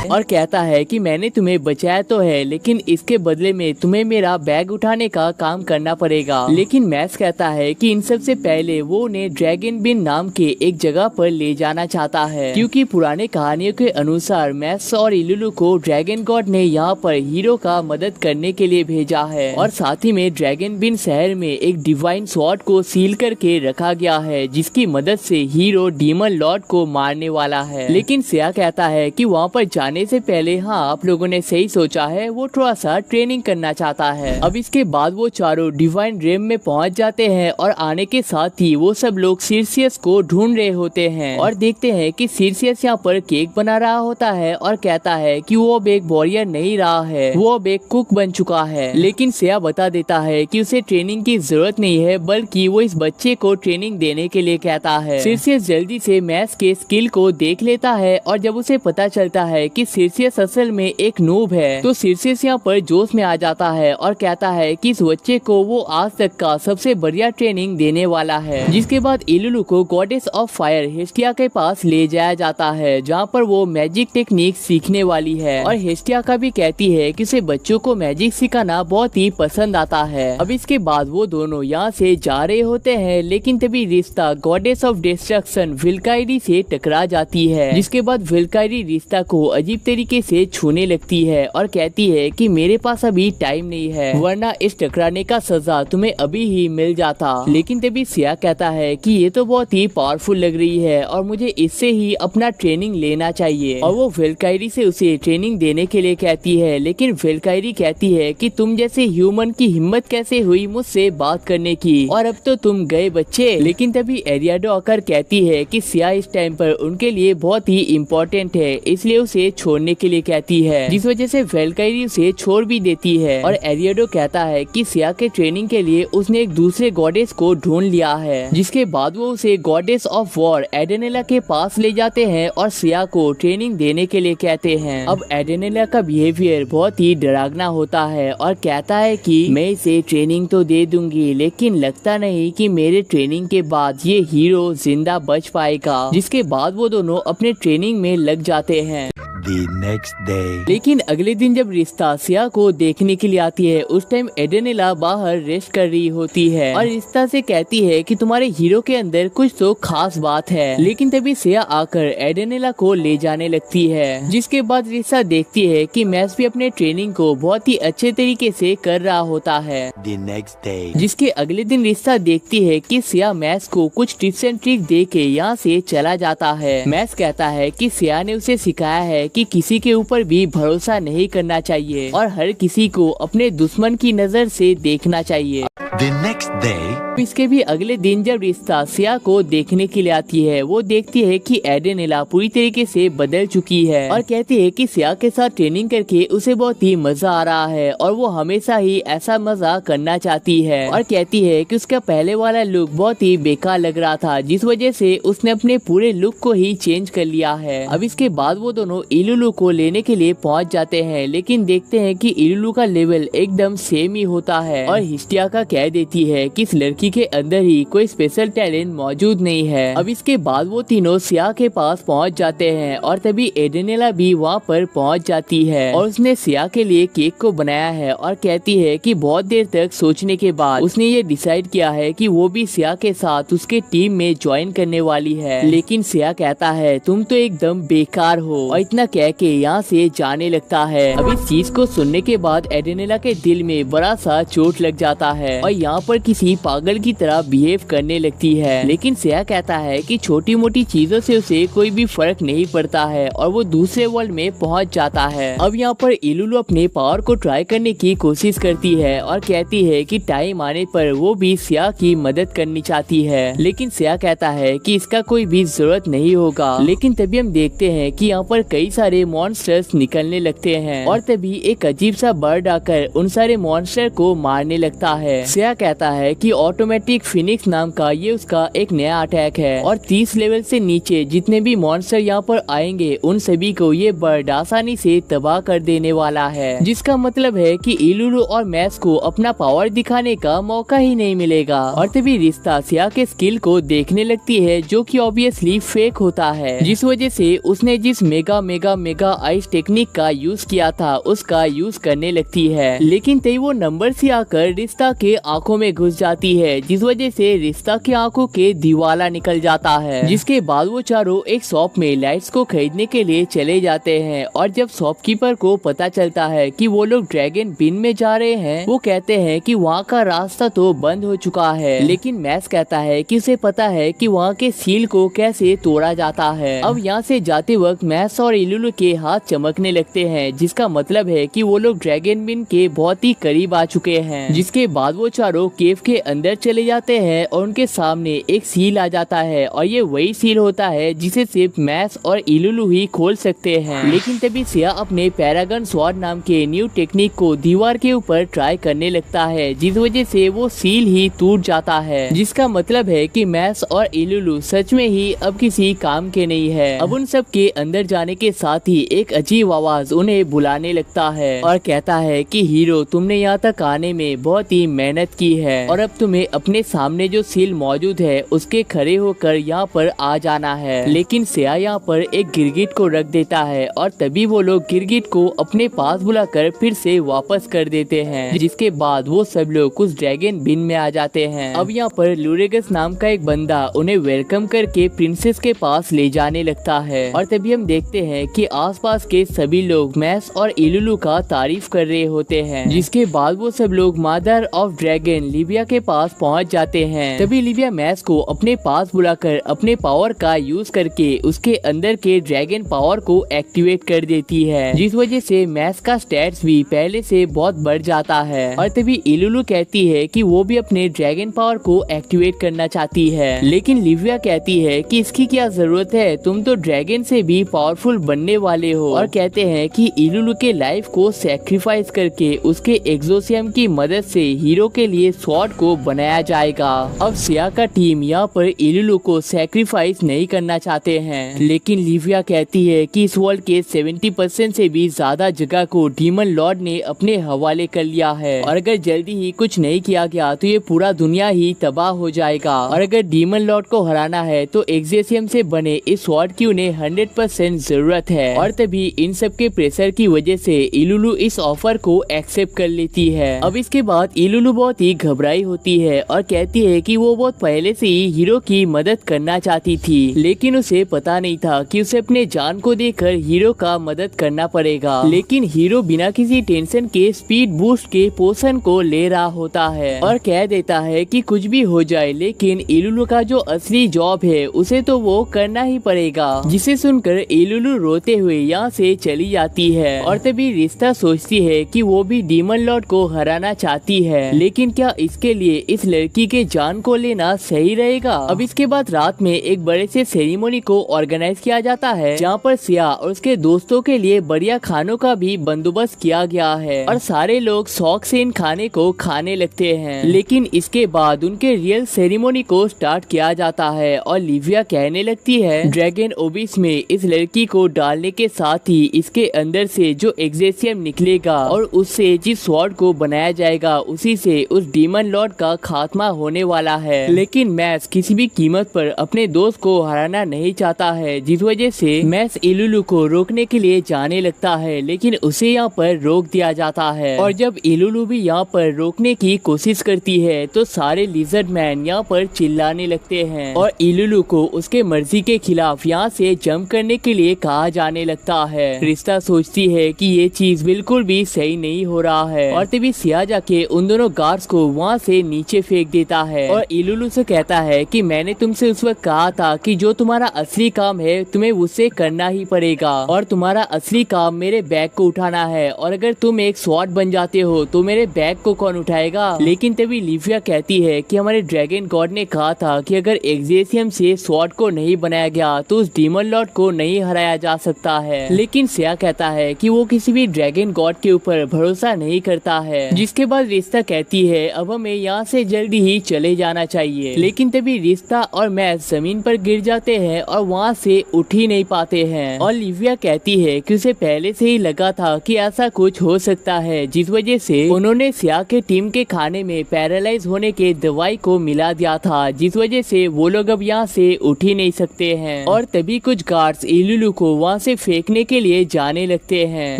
और कहता है कि मैंने तुम्हें बचाया तो है, लेकिन इसके बदले में तुम्हें मेरा बैग उठाने का काम करना पड़ेगा। लेकिन मैक्स कहता है कि इन सब से पहले वो उन्हें ड्रैगन बिन नाम के एक जगह पर ले जाना चाहता है, क्योंकि पुराने कहानियों के अनुसार मैक्स और इलुलू को ड्रैगन गॉड ने यहाँ पर हीरो का मदद करने के लिए भेजा है। और साथ ही में ड्रैगन बिन शहर में एक डिवाइन स्वॉर्ड को सील करके रखा गया है, जिसकी मदद से हीरो डीमन लॉर्ड को मारने वाला है। लेकिन सिया कहता है कि वहाँ पर जाने से पहले हाँ, आप लोगों ने सही सोचा है, वो थोड़ा सा ट्रेनिंग करना चाहता है। अब इसके बाद वो चारों डिवाइन रेम में पहुंच जाते हैं और आने के साथ ही वो सब लोग सिरसियस को ढूंढ रहे होते हैं और देखते हैं कि सिरसियस यहाँ पर केक बना रहा होता है और कहता है कि वो अब एक वॉरियर नहीं रहा है, वो अब एक कुक बन चुका है। लेकिन सिया बता देता है कि उसे ट्रेनिंग की जरूरत नहीं है, बल्कि वो इस बच्चे को ट्रेनिंग देने के लिए कहता है। सिरसियस जल्दी से मैक्स के स्किल को देख लेता है और जब उसे पता चलता है कि सिरसियस असल में एक नूब है, तो सिरसियस यहाँ पर जोश में आ जाता है और कहता है कि इस बच्चे को वो आज तक का सबसे बढ़िया ट्रेनिंग देने वाला है। जिसके बाद इलुलू को गॉडेस ऑफ फायर हेस्टिया के पास ले जाया जाता है, जहाँ पर वो मैजिक टेक्निक सीखने वाली है। और हेस्टिया का भी कहती है कि उसे बच्चों को मैजिक सिखाना बहुत ही पसंद आता है। अब इसके बाद वो दोनों यहाँ से जा रहे होते हैं, लेकिन तभी रिश्ता गॉडेस ऑफ डिस्ट्रक्शन विल्काइरी से टकरा जाती है। जिसके बाद विल्काइरी रिश्ता को अजीब तरीके से छूने लगती है और कहती है कि मेरे पास अभी टाइम नहीं है, वरना इस टकराने का सजा तुम्हें अभी ही मिल जाता। लेकिन तभी सिया कहता है कि ये तो बहुत ही पावरफुल लग रही है और मुझे इससे ही अपना ट्रेनिंग लेना चाहिए। और वो विल्काइरी से उसे ट्रेनिंग देने के लिए कहती है, लेकिन विल्काइरी कहती है कि तुम जैसे ह्यूमन की हिम्मत कैसे हुई मुझसे बात करने की, और अब तो तुम गए बच्चे। लेकिन तभी एरियाडो आकर कहती है कि सिया इस टाइम पर उनके लिए बहुत ही इम्पोर्टेंट है, इसलिए उसे छोड़ने के लिए कहती है, जिस वजह से विल्काइरी उसे छोड़ भी देती है। और एरियाडो कहता है कि सिया के ट्रेनिंग के लिए उसने एक दूसरे गॉडेस को ढूंढ लिया है। जिसके बाद वो उसे गॉडेस ऑफ वॉर एडेनेला के पास ले जाते हैं और सिया को ट्रेनिंग देने के लिए कहते हैं। अब एडेनेला का बिहेवियर बहुत ही डरावना होता है और कहता है कि मैं इसे ट्रेनिंग तो दे दूंगी, लेकिन लगता नहीं कि मेरे ट्रेनिंग के बाद ये हीरो जिंदा बच पाएगा। जिसके बाद वो दोनों अपने ट्रेनिंग में लग जाते हैं। The next day. लेकिन अगले दिन जब रिश्ता सिया को देखने के लिए आती है, उस टाइम एडेनेला बाहर रेस्ट कर रही होती है और रिश्ता से कहती है कि तुम्हारे हीरो के अंदर कुछ तो खास बात है। लेकिन तभी सिया आकर एडेनेला को ले जाने लगती है। जिसके बाद रिश्ता देखती है कि मैक्स भी अपने ट्रेनिंग को बहुत ही अच्छे तरीके से कर रहा होता है। The next day. जिसके अगले दिन रिश्ता देखती है कि सिया मैक्स को कुछ टिप्स एंड ट्रिक दे के यहाँ से चला जाता है। मैक्स कहता है कि सिया ने उसे सिखाया है कि किसी के ऊपर भी भरोसा नहीं करना चाहिए और हर किसी को अपने दुश्मन की नजर से देखना चाहिए। The next day. इसके भी अगले दिन जब रिश्ता सिया को देखने के लिए आती है, वो देखती है कि एडेनेला पूरी तरीके से बदल चुकी है और कहती है कि सिया के साथ ट्रेनिंग करके उसे बहुत ही मजा आ रहा है और वो हमेशा ही ऐसा मजा करना चाहती है। और कहती है कि उसका पहले वाला लुक बहुत ही बेकार लग रहा था, जिस वजह से उसने अपने पूरे लुक को ही चेंज कर लिया है। अब इसके बाद वो दोनों इलुलू को लेने के लिए पहुँच जाते हैं, लेकिन देखते हैं कि इलुलू का लेवल एकदम सेम ही होता है और हिस्टिया का कह देती है कि इस लड़की के अंदर ही कोई स्पेशल टैलेंट मौजूद नहीं है। अब इसके बाद वो तीनों सिया के पास पहुंच जाते हैं और तभी एडेनेला भी वहाँ पर पहुंच जाती है और उसने सिया के लिए केक को बनाया है और कहती है कि बहुत देर तक सोचने के बाद उसने ये डिसाइड किया है कि वो भी सिया के साथ उसके टीम में ज्वाइन करने वाली है। लेकिन सिया कहता है तुम तो एकदम बेकार हो और इतना कह के यहाँ से जाने लगता है। अब इस चीज को सुनने के बाद एडेनेला के दिल में बड़ा सा चोट लग जाता है और यहाँ पर किसी पागल की तरह बिहेव करने लगती है। लेकिन सिया कहता है कि छोटी मोटी चीजों से उसे कोई भी फर्क नहीं पड़ता है और वो दूसरे वर्ल्ड में पहुँच जाता है। अब यहाँ पर इलुलु अपने पावर को ट्राई करने की कोशिश करती है और कहती है कि टाइम आने पर वो भी सिया की मदद करनी चाहती है। लेकिन सिया कहता है कि इसका कोई भी जरूरत नहीं होगा। लेकिन तभी हम देखते हैं कि यहाँ पर कई सारे मॉन्स्टर्स निकलने लगते हैं और तभी एक अजीब सा बर्ड आकर उन सारे मॉन्स्टर को मारने लगता है। सिया कहता है कि ऑटोमेटिक फिनिक्स नाम का ये उसका एक नया अटैक है और 30 लेवल से नीचे जितने भी मॉन्स्टर यहाँ पर आएंगे उन सभी को ये बर्ड आसानी से तबाह कर देने वाला है। जिसका मतलब है कि इलुलु और मैस को अपना पावर दिखाने का मौका ही नहीं मिलेगा। और तभी रिश्ता सिया के स्किल को देखने लगती है जो कि ऑब्वियसली फेक होता है, जिस वजह से उसने जिस mega mega mega ice technique का यूज किया था उसका यूज करने लगती है। लेकिन तभी वो नंबर से आकर रिश्ता के आंखों में घुस जाती है, जिस वजह से रिश्ता की आंखों के दिवाला निकल जाता है। जिसके बाद वो चारों एक शॉप में लाइट्स को खरीदने के लिए चले जाते हैं और जब शॉपकीपर को पता चलता है कि वो लोग ड्रैगन बिन में जा रहे हैं, वो कहते हैं कि वहाँ का रास्ता तो बंद हो चुका है। लेकिन मैस कहता है कि उसे पता है कि वहाँ के सील को कैसे तोड़ा जाता है। अब यहाँ से जाते वक्त मैस और इलुलु के हाथ चमकने लगते हैं, जिसका मतलब है कि वो लोग ड्रैगन बिन के बहुत ही करीब आ चुके हैं। जिसके बाद वो चारों केव के अंदर चले जाते हैं और उनके सामने एक सील आ जाता है और ये वही सील होता है जिसे सिर्फ मैस और इलुलु ही खोल सकते हैं। लेकिन तभी सिया अपने पैरागन स्वॉर्ड नाम के न्यू टेक्निक को दीवार के ऊपर ट्राई करने लगता है, जिस वजह से वो सील ही टूट जाता है। जिसका मतलब है कि मैस और इलुलु सच में ही अब किसी काम के नहीं है। अब उन सब के अंदर जाने के साथ ही एक अजीब आवाज उन्हें बुलाने लगता है और कहता है कि हीरो, तुमने यहाँ तक आने में बहुत ही मेहनत की है और अब तुम्हें अपने सामने जो सील मौजूद है उसके खड़े होकर यहाँ पर आ जाना है। लेकिन सिया यहाँ पर एक गिरगिट को रख देता है और तभी वो लोग गिरगिट को अपने पास बुलाकर फिर से वापस कर देते हैं। जिसके बाद वो सब लोग उस ड्रैगन बिन में आ जाते हैं। अब यहाँ पर लूरेगस नाम का एक बंदा उन्हें वेलकम करके प्रिंसेस के पास ले जाने लगता है और तभी हम देखते हैं कि आसपास के सभी लोग मैस और इलुलु का तारीफ कर रहे होते हैं। जिसके बाद वो सब लोग मदर ऑफ ड्रैगन लिविया के पास पहुँच जाते हैं। तभी लिविया मैस को अपने पास बुलाकर अपने पावर का यूज करके उसके अंदर के ड्रैगन पावर को एक्टिवेट कर देती है, जिस वजह से मैस का स्टैट्स भी पहले से बहुत बढ़ जाता है। और तभी इलुलु कहती है कि वो भी अपने ड्रैगन पावर को एक्टिवेट करना चाहती है। लेकिन लिविया कहती है कि इसकी क्या जरूरत है, तुम तो ड्रैगन से भी पावरफुल बनने वाले हो। और कहते हैं कि इलुलु के लाइफ को सैक्रिफाइस करके उसके एक्सोसियम की मदद से हीरो के लिए स्वॉर्ड को बनाया जाएगा। अब सिया का टीम यहाँ पर इलुलु को सैक्रिफाइस नहीं करना चाहते हैं। लेकिन लिविया कहती है कि इस वर्ल्ड के 70% से भी ज्यादा जगह को डीमन लॉर्ड ने अपने हवाले कर लिया है और अगर जल्दी ही कुछ नहीं किया गया तो ये पूरा दुनिया ही तबाह हो जाएगा। और अगर डीमन लॉर्ड को हराना है तो एक्सोसियम से बने इस स्वॉर्ड की उन्हें 100% जरूरत है। और तभी इन सब के प्रेशर की वजह से इलुलु इस ऑफर को एक्सेप्ट कर लेती है। अब इसके बाद इलुलु बहुत ही घबराई होती है और कहती है कि वो बहुत पहले से ही हीरो की मदद करना चाहती थी, लेकिन उसे पता नहीं था कि उसे अपने जान को देकर हीरो का मदद करना पड़ेगा। लेकिन हीरो बिना किसी टेंशन के स्पीड बूस्ट के पोशन को ले रहा होता है और कह देता है कि कुछ भी हो जाए लेकिन इलुलु का जो असली जॉब है उसे तो वो करना ही पड़ेगा। जिसे सुनकर इलुलु रोते हुए यहाँ से चली जाती है। और तभी रिश्ता सोचती है कि वो भी डीमन लॉर्ड को हराना चाहती है, लेकिन क्या इसके लिए इस लड़की के जान को लेना सही रहेगा। अब इसके बाद रात में एक बड़े से सेरेमनी को ऑर्गेनाइज किया जाता है, जहाँ पर सिया और उसके दोस्तों के लिए बढ़िया खानों का भी बंदोबस्त किया गया है और सारे लोग शौक से इन खाने को खाने लगते हैं। लेकिन इसके बाद उनके रियल सेरेमनी को स्टार्ट किया जाता है और लिविया कहने लगती है ड्रैगन ओबिस में इस लड़की को डालने के साथ ही इसके अंदर से जो एक्सोसियम निकलेगा और उससे जिस स्वॉर्ड को बनाया जाएगा उसी से उस डीमन लॉर्ड का खात्मा होने वाला है। लेकिन मैक्स किसी भी कीमत पर अपने दोस्त को हराना नहीं चाहता है, जिस वजह से मैक्स इलुलु को रोकने के लिए जाने लगता है, लेकिन उसे यहाँ पर रोक दिया जाता है। और जब इलुलु भी यहाँ पर रोकने की कोशिश करती है तो सारे लिजर्ड मैन यहाँ पर चिल्लाने लगते हैं और इलुलु को उसके मर्जी के खिलाफ यहाँ से जंप करने के लिए कहा जाने लगता है। रिश्ता सोचती है कि ये चीज बिल्कुल भी सही नहीं हो रहा है और तभी सिया जाके उन दोनों गार्ड्स को वहाँ से नीचे फेंक देता है और इलुलु से कहता है कि मैंने तुमसे उस वक्त कहा था कि जो तुम्हारा असली काम है तुम्हें उससे करना ही पड़ेगा और तुम्हारा असली काम मेरे बैग को उठाना है, और अगर तुम एक स्वॉर्ड बन जाते हो तो मेरे बैग को कौन उठाएगा। लेकिन तभी लिविया कहती है कि हमारे ड्रैगन गॉड ने कहा था कि अगर एक्जेसियम से स्वॉर्ड को नहीं बनाया गया तो उस डीमन लॉर्ड को नहीं हराया जा सकता है। लेकिन सिया कहता है कि वो किसी भी ड्रैगन गॉड के ऊपर भरोसा नहीं करता है। जिसके बाद रिश्ता कहती है अब हमें यहाँ से जल्दी ही चले जाना चाहिए। लेकिन तभी रिश्ता और मैक्स जमीन पर गिर जाते हैं और वहाँ से उठ ही नहीं पाते हैं और लिविया कहती है कि उसे पहले से ही लगा था कि ऐसा कुछ हो सकता है, जिस वजह से उन्होंने सिया के टीम के खाने में पैरालाइज होने के दवाई को मिला दिया था, जिस वजह से वो लोग अब यहाँ से उठ ही नहीं सकते हैं। और तभी कुछ गार्ड्स इलुलु को वहाँ से फेंकने के लिए जाने लगते हैं,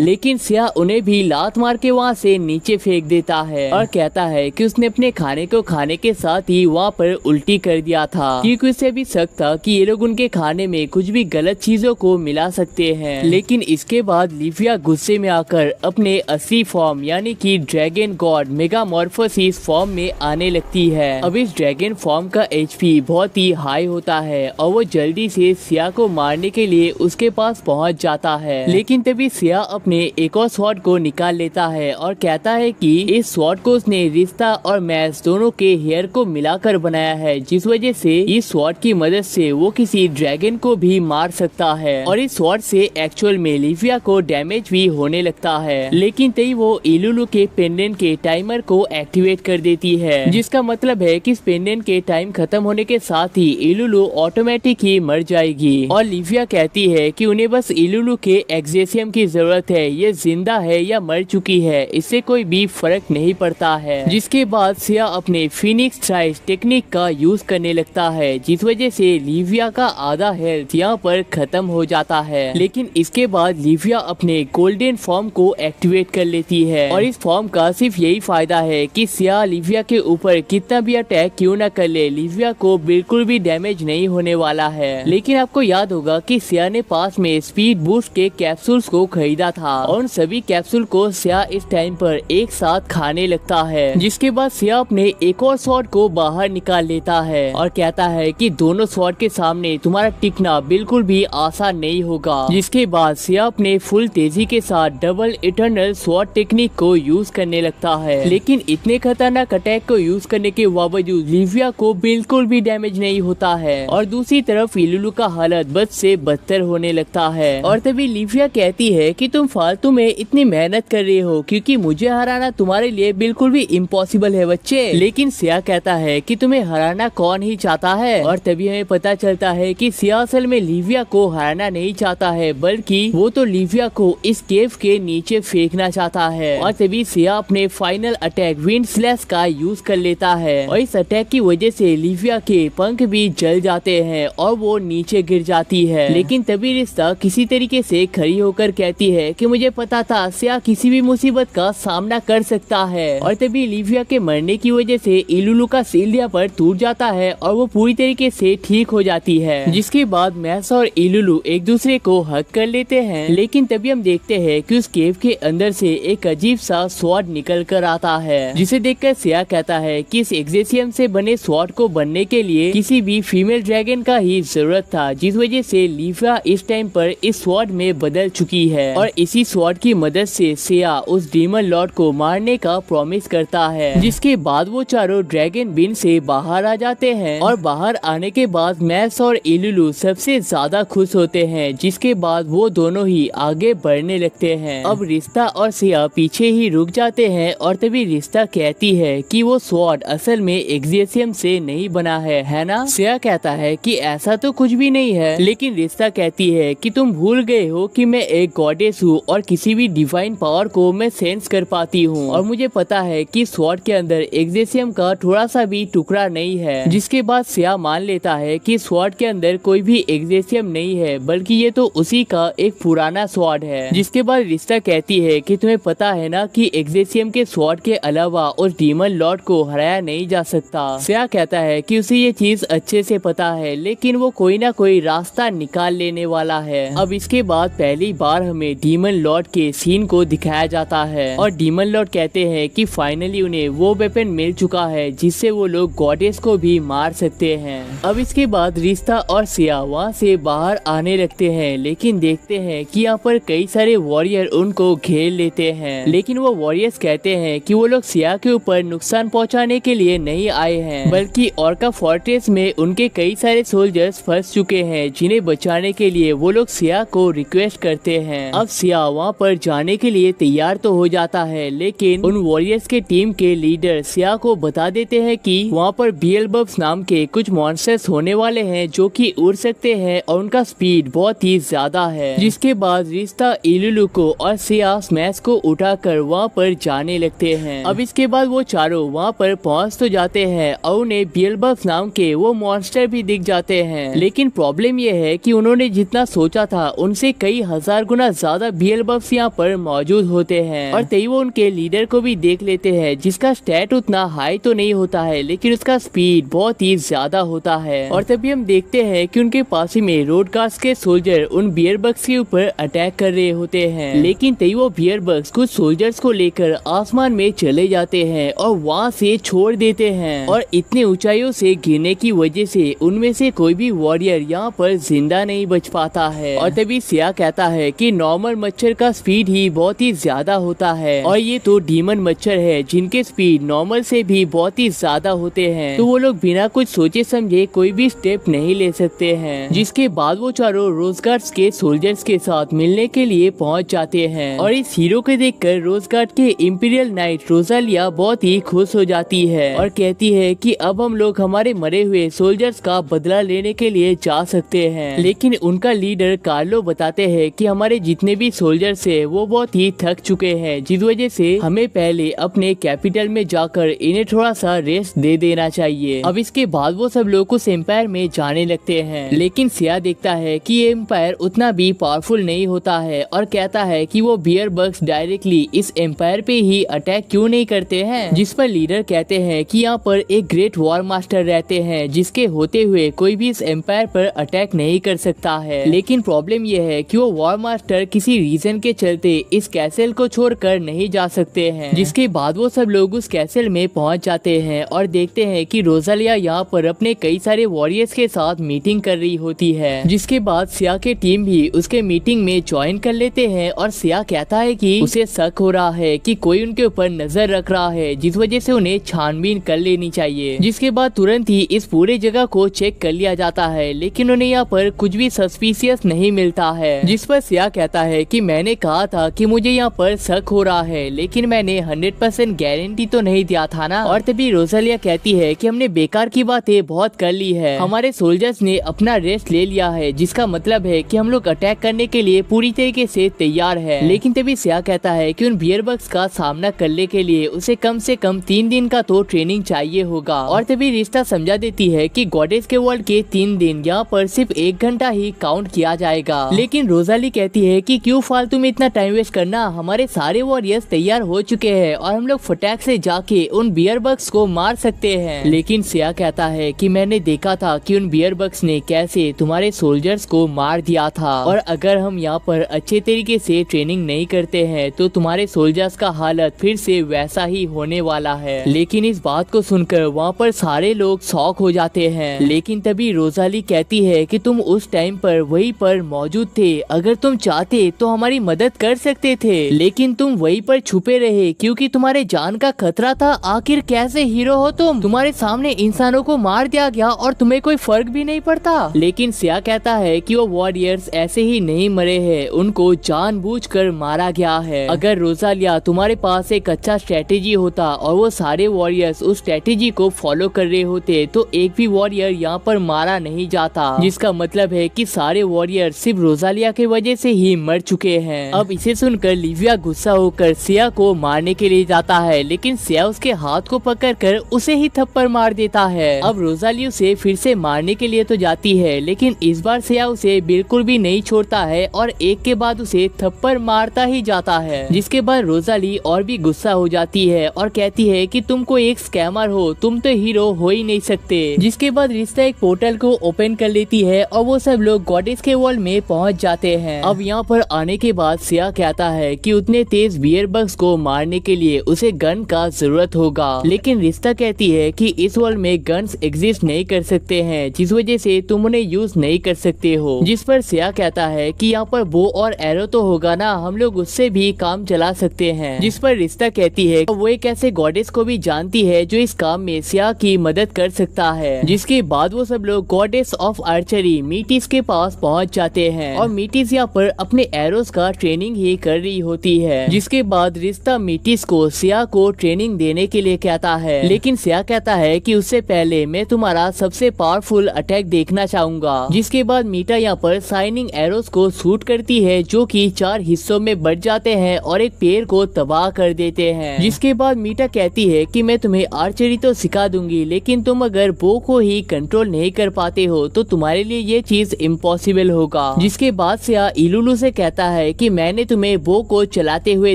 लेकिन सिया उन्हें भी लात मार के वहाँ से नीचे फेंक देता है और कहता है कि उसने अपने खाने को खाने के साथ ही वहाँ पर उल्टी कर दिया था, क्योंकि उसे भी शक था कि ये लोग उनके खाने में कुछ भी गलत चीजों को मिला सकते हैं। लेकिन इसके बाद लिविया गुस्से में आकर अपने असली फॉर्म यानी कि ड्रैगन गॉड मेगामॉर्फोसिस फॉर्म में आने लगती है। अब इस ड्रैगन फॉर्म का एचपी बहुत ही हाई होता है और वो जल्दी से सिया को मारने के लिए उसके पास पहुंच जाता है। लेकिन तभी सिया अपने एक और स्वॉर्ड को निकाल लेता है और कहता है कि इस स्वॉर्ड को उसने रिश्ता और मैक्स दोनों के हेयर को मिलाकर बनाया है, जिस वजह से इस स्वॉर्ड की मदद से वो किसी ड्रैगन को भी मार सकता है। और इस स्वॉर्ड से एक्चुअल में लिविया को डैमेज भी होने लगता है। लेकिन तभी वो इलुलु के पेंडेंट के टाइमर को एक्टिवेट कर देती है, जिसका मतलब है कि इस पेंडेंट के टाइम खत्म होने के साथ ही इलुलु ऑटोमेटिक ही मर जाएगी। और लिविया कहती है कि उन्हें बस इलुलु के एक्जेसियम की जरूरत है, ये जिंदा है या मर चुकी है इससे कोई भी फर्क नहीं पड़ता है। जिसके बाद सिया अपने फिनिक्स ट्राइस टेक्निक का यूज करने लगता है, जिस वजह से लिविया का आधा हेल्थ यहाँ पर खत्म हो जाता है। लेकिन इसके बाद लिविया अपने गोल्डन फॉर्म को एक्टिवेट कर लेती है और इस फॉर्म का सिर्फ यही फायदा है कि सिया लिविया के ऊपर कितना भी अटैक क्यों न कर ले, लिविया को बिल्कुल भी डैमेज नहीं होने वाला है। लेकिन आपको याद होगा कि सिया ने पास में स्पीड बूस्ट के कैप्सूल्स को खरीदा था और उन सभी कैप्सूल को सिया इस टाइम पर एक साथ खाने लगता है। जिसके बाद सिया अपने एक और स्वॉर्ड को बाहर निकाल लेता है और कहता है कि दोनों स्वॉर्ड के सामने तुम्हारा टिकना बिल्कुल भी आसान नहीं होगा। जिसके बाद सिया अपने फुल तेजी के साथ डबल इटर्नल स्वॉर्ड टेक्निक को यूज करने लगता है। लेकिन इतने खतरनाक अटैक को यूज करने के बावजूद लिविया को बिल्कुल भी डैमेज नहीं होता है और दूसरी तरफ इलुलु का हालत बद से बदतर होने लगता है। और तभी लिविया कहती है कि तुम फालतू में इतनी मेहनत कर रहे हो क्योंकि मुझे हराना तुम्हारे लिए बिल्कुल भी इम्पॉसिबल है बच्चे। लेकिन सिया कहता है कि तुम्हें हराना कौन ही चाहता है। और तभी हमें पता चलता है कि सिया असल में लिविया को हराना नहीं चाहता है, बल्कि वो तो लिविया को इस केव के नीचे फेंकना चाहता है। और तभी सिया अपने फाइनल अटैक विंड स्लैश का यूज कर लेता है और इस अटैक की वजह से लिविया के पंख भी जल जाते हैं और वो नीचे गिर जाती है। लेकिन तभी रिश्ता किसी तरीके से खड़ी होकर कहती है कि मुझे पता था सिया किसी भी मुसीबत का सामना कर सकता है। और तभी लिविया के मरने की वजह से इलुलु का सील यहाँ पर टूट जाता है और वो पूरी तरीके से ठीक हो जाती है। जिसके बाद मैक्स और इलुलु एक दूसरे को हग कर लेते हैं। लेकिन तभी हम देखते हैं कि उस केव के अंदर से एक अजीब सा स्वॉर्ड निकल कर आता है, जिसे देखकर सिया कहता है कि इस एक्जेसियम से बने स्वॉर्ड को बनने के लिए किसी भी फीमेल ड्रैगन का ही जरूरत था, जिस वजह से लिविया इस टाइम पर इस स्वॉर्ड में बदल चुकी है। और इसी स्वॉर्ड की मदद से सिया उस डीमन लॉर्ड को मारने का प्रॉमिस करता है। जिसके बाद वो चारों ड्रैगन बिन से बाहर आ जाते हैं और बाहर आने के बाद मैक्स और इलुलु सबसे ज्यादा खुश होते हैं। जिसके बाद वो दोनों ही आगे बढ़ने लगते हैं। अब रिश्ता और सिया पीछे ही रुक जाते हैं और तभी रिश्ता कहती है कि वो स्वॉर्ड असल में एक्जेसियम से नहीं बना है ना। सिया कहता है कि ऐसा तो कुछ भी नहीं है। लेकिन रिश्ता कहती है कि तुम भूल गए हो कि मैं एक गॉडेस हूँ और किसी भी डिवाइन पावर को मैं सेंस कर पाती हूँ और मुझे पता है कि स्वॉर्ड स्वॉर्ड के अंदर एक्सेसियम का थोड़ा सा भी टुकड़ा नहीं है। जिसके बाद सिया मान लेता है कि स्वॉर्ड के अंदर कोई भी एक्सेसियम नहीं है, बल्कि ये तो उसी का एक पुराना स्वॉर्ड है। जिसके बाद रिश्ता कहती है कि तुम्हें पता है ना कि एक्सेसियम के स्वॉर्ड के अलावा उस डीमन लॉर्ड को हराया नहीं जा सकता। सिया कहता है कि उसे ये चीज अच्छे से पता है, लेकिन वो कोई ना कोई रास्ता निकाल लेने वाला है। अब इसके बाद पहली बार हमें डीमन लॉर्ड के सीन को दिखाया जाता है और डीमन लॉर्ड कहते हैं कि फाइनली उन्हें वो वेपन मिल चुका है जिससे वो लोग गॉडेस को भी मार सकते हैं। अब इसके बाद रिश्ता और सिया वहाँ से बाहर आने लगते हैं, लेकिन देखते हैं कि यहाँ पर कई सारे वॉरियर उनको घेर लेते हैं। लेकिन वो वॉरियर्स कहते हैं कि वो लोग सिया के ऊपर नुकसान पहुँचाने के लिए नहीं आए हैं, बल्कि ऑर्का फोर्ट्रेस में उनके कई सारे सोल्जर्स फंस चुके हैं, जिन्हें बचाने के लिए वो लोग सिया को रिक्वेस्ट करते हैं। अब सिया वहाँ पर जाने के लिए तैयार तो हो जाता है, लेकिन उन वॉरियर्स के टीम के लीडर सिया को बता देते हैं कि वहाँ पर बियलबब्स नाम के कुछ मॉन्स्टर्स होने वाले हैं जो कि उड़ सकते हैं और उनका स्पीड बहुत ही ज्यादा है। जिसके बाद रिश्ता इलुलु को और सिया स्मैश को उठाकर वहाँ पर जाने लगते हैं। अब इसके बाद वो चारों वहाँ पर पहुँच तो जाते हैं और उन्हें बियलबब्स नाम के वो मॉन्स्टर भी दिख जाते हैं, लेकिन प्रॉब्लम ये है कि उन्होंने जितना सोचा था उनसे कई हजार गुना ज्यादा बियलबब्स यहाँ पर मौजूद होते हैं। और तभी वो उनके लीडर को भी देख लेते हैं, जिसका स्टैट उतना हाई तो नहीं होता है, लेकिन उसका स्पीड बहुत ही ज्यादा होता है। और तभी हम देखते हैं कि उनके पास ही में रोड गार्ड्स के सोल्जर उन बियरबग्स के ऊपर अटैक कर रहे होते हैं। लेकिन तभी वो बियरबग्स कुछ सोल्जर्स को लेकर आसमान में चले जाते हैं और वहाँ से छोड़ देते हैं। और इतने ऊंचाइयों से गिरने की वजह से उनमें से कोई भी वॉरियर यहाँ पर जिंदा नहीं बच पाता है। और तभी सिया कहता है कि नॉर्मल मच्छर का स्पीड ही बहुत ही ज्यादा होता है और ये तो डीमन मच्छर है जिनके स्पीड नॉर्मल से भी बहुत ही ज्यादा होते हैं, तो वो लोग बिना कुछ सोचे समझे कोई भी स्टेप नहीं ले सकते हैं। जिसके बाद वो चारों रोजगार्ड्स के सोल्जर्स के साथ मिलने के लिए पहुंच जाते हैं और इस हीरो को देखकर रोजगार्ड के इंपीरियल नाइट रोजालिया बहुत ही खुश हो जाती है और कहती है कि अब हम लोग हमारे मरे हुए सोल्जर्स का बदला लेने के लिए जा सकते हैं। लेकिन उनका लीडर कार्लो बताते हैं कि हमारे जितने भी सोल्जर्स है वो बहुत ही थक चुके हैं, जिस वजह से हमें पहले अपने कैपिटल में जाकर इन्हें थोड़ा सा रेस्ट दे देना चाहिए। अब इसके बाद वो सब लोग उस एम्पायर में जाने लगते हैं, लेकिन सिया देखता है कि ये एम्पायर उतना भी पावरफुल नहीं होता है और कहता है कि वो बियरबग्स डायरेक्टली इस एम्पायर पे ही अटैक क्यों नहीं करते हैं। जिस पर लीडर कहते हैं कि यहाँ पर एक ग्रेट वॉर मास्टर रहते हैं जिसके होते हुए कोई भी इस एम्पायर पर अटैक नहीं कर सकता है। लेकिन प्रॉब्लम ये है कि वो वॉर मास्टर किसी रीजन के चलते इस कैसल को छोड़कर नहीं जा सकते हैं। जिसके बाद वो सब लोग उस कैसल में पहुंच जाते हैं और देखते हैं कि रोजालिया यहाँ पर अपने कई सारे वॉरियर्स के साथ मीटिंग कर रही होती है। जिसके बाद सिया के टीम भी उसके मीटिंग में ज्वाइन कर लेते हैं और सिया कहता है कि उसे शक हो रहा है कि कोई उनके ऊपर नजर रख रहा है, जिस वजह से उन्हें छानबीन कर लेनी चाहिए। जिसके बाद तुरंत ही इस पूरे जगह को चेक कर लिया जाता है, लेकिन उन्हें यहाँ पर कुछ भी सस्पिशियस नहीं मिलता है। जिस पर सिया कहता है कि मैंने कहा था कि मुझे यहाँ पर शक हो रहा है, लेकिन मैंने 100% गारंटी तो नहीं दिया था ना। और तभी रोजालिया कहती है कि हमने बेकार की बातें बहुत कर ली है, हमारे सोल्जर्स ने अपना रेस्ट ले लिया है, जिसका मतलब है कि हम लोग अटैक करने के लिए पूरी तरीके से तैयार है। लेकिन तभी सिया कहता है कि उन बियरबग्स का सामना करने के लिए उसे कम से कम 3 दिन का तो ट्रेनिंग चाहिए होगा। और तभी रिश्ता समझा देती है कि गॉडेस के वर्ल्ड के 3 दिन यहाँ पर सिर्फ 1 घंटा ही काउंट किया जाएगा। लेकिन रोजाली कहती है कि क्यों फालतू में इतना टाइम वेस्ट करना, हमारे सारे वॉरियर्स तैयार हो चुके हैं और हम लोग फटाक से जाके उन बियरबग्स को मार सकते हैं। लेकिन सिया कहता है कि मैंने देखा था कि उन बियरबग्स ने कैसे तुम्हारे सोल्जर्स को मार दिया था और अगर हम यहाँ पर अच्छे तरीके से ट्रेनिंग नहीं करते हैं तो तुम्हारे सोल्जर्स का हालत फिर से वैसा ही होने वाला है। लेकिन इस बात को सुनकर वहाँ पर सारे लोग शॉक हो जाते हैं। लेकिन तभी रोजाली कहती है कि तुम उस टाइम पर वहीं पर मौजूद थे, अगर तुम चाहते तो हमारी मदद कर सकते थे, लेकिन तुम वहीं पर छुपे रहे क्योंकि तुम्हारे जान का खतरा था। आखिर कैसे हीरो हो तुम, तुम्हारे सामने इंसानों को मार दिया गया और तुम्हें कोई फर्क भी नहीं पड़ता। लेकिन सिया कहता है कि वो वॉरियर्स ऐसे ही नहीं मरे हैं, उनको जानबूझकर मारा गया है। अगर रोजालिया तुम्हारे पास एक अच्छा स्ट्रेटेजी होता और वो सारे वॉरियर्स उस स्ट्रेटेजी को फॉलो कर रहे होते तो एक भी वॉरियर यहाँ पर मारा नहीं जाता, जिसका मतलब है कि सारे वॉरियर सिर्फ रोजालिया की वजह से ही मर चुके हैं। अब इसे सुनकर लिविया गुस्सा होकर सिया को मारने के लिए जाता है, लेकिन सिया उसके हाथ को पकड़कर उसे ही थप्पड़ मार देता है। अब रोजाली उसे फिर से मारने के लिए तो जाती है, लेकिन इस बार सिया उसे बिल्कुल भी नहीं छोड़ता है और एक के बाद उसे थप्पड़ मारता ही जाता है। जिसके बाद रोजाली और भी गुस्सा हो जाती है और कहती है कि तुम कोई एक स्कैमर हो, तुम तो हीरो हो ही नहीं सकते। जिसके बाद रिश्ता एक पोर्टल को ओपन कर लेती है और वो सब लोग गॉडेस के वर्ल्ड में पहुंच जाते हैं। अब यहाँ पर आने के बाद सिया कहता है कि उतने तेज बियर बग्स को मारने के लिए उसे गन का जरूरत होगा, लेकिन रिश्ता कहती है कि इस वर्ल्ड में गन्स एग्जिस्ट नहीं कर सकते हैं, जिस वजह से तुम उन्हें यूज नहीं कर सकते हो। जिस पर सिया कहता है कि यहाँ पर बो और एरो तो होगा ना, हम लोग उससे भी काम चला सकते हैं। जिस पर रिश्ता कहती है वो एक ऐसे गॉडेस को भी जानती है जो इस काम में सिया की मदद कर सकता है। जिसके बाद वो सब लोग गॉडेस ऑफ आर्चरी मीटिस के पास पहुँच जाते हैं और मीटिस यहाँ पर अपने एरोस का ट्रेनिंग ही कर रही होती है। जिसके बाद रिश्ता मीटिस को सिया को ट्रेनिंग देने के लिए कहता है, लेकिन सिया कहता है कि उससे पहले मैं तुम्हारा सबसे पावरफुल अटैक देखना चाहूंगा। जिसके बाद मीटा यहाँ पर शाइनिंग एरोस को शूट करती है जो कि 4 हिस्सों में बढ़ जाते हैं और एक पेड़ को तबाह कर देते हैं। जिसके बाद मीटा कहती है कि मैं तुम्हें आर्चरी तो सिखा दूंगी, लेकिन तुम अगर बो को ही कंट्रोल नहीं कर पाते हो तो तुम्हारे लिए ये चीज इम्पॉसिबल होगा। जिसके बाद सिया इलुलु से कहता है कि मैंने तुम्हें बो को चलाते हुए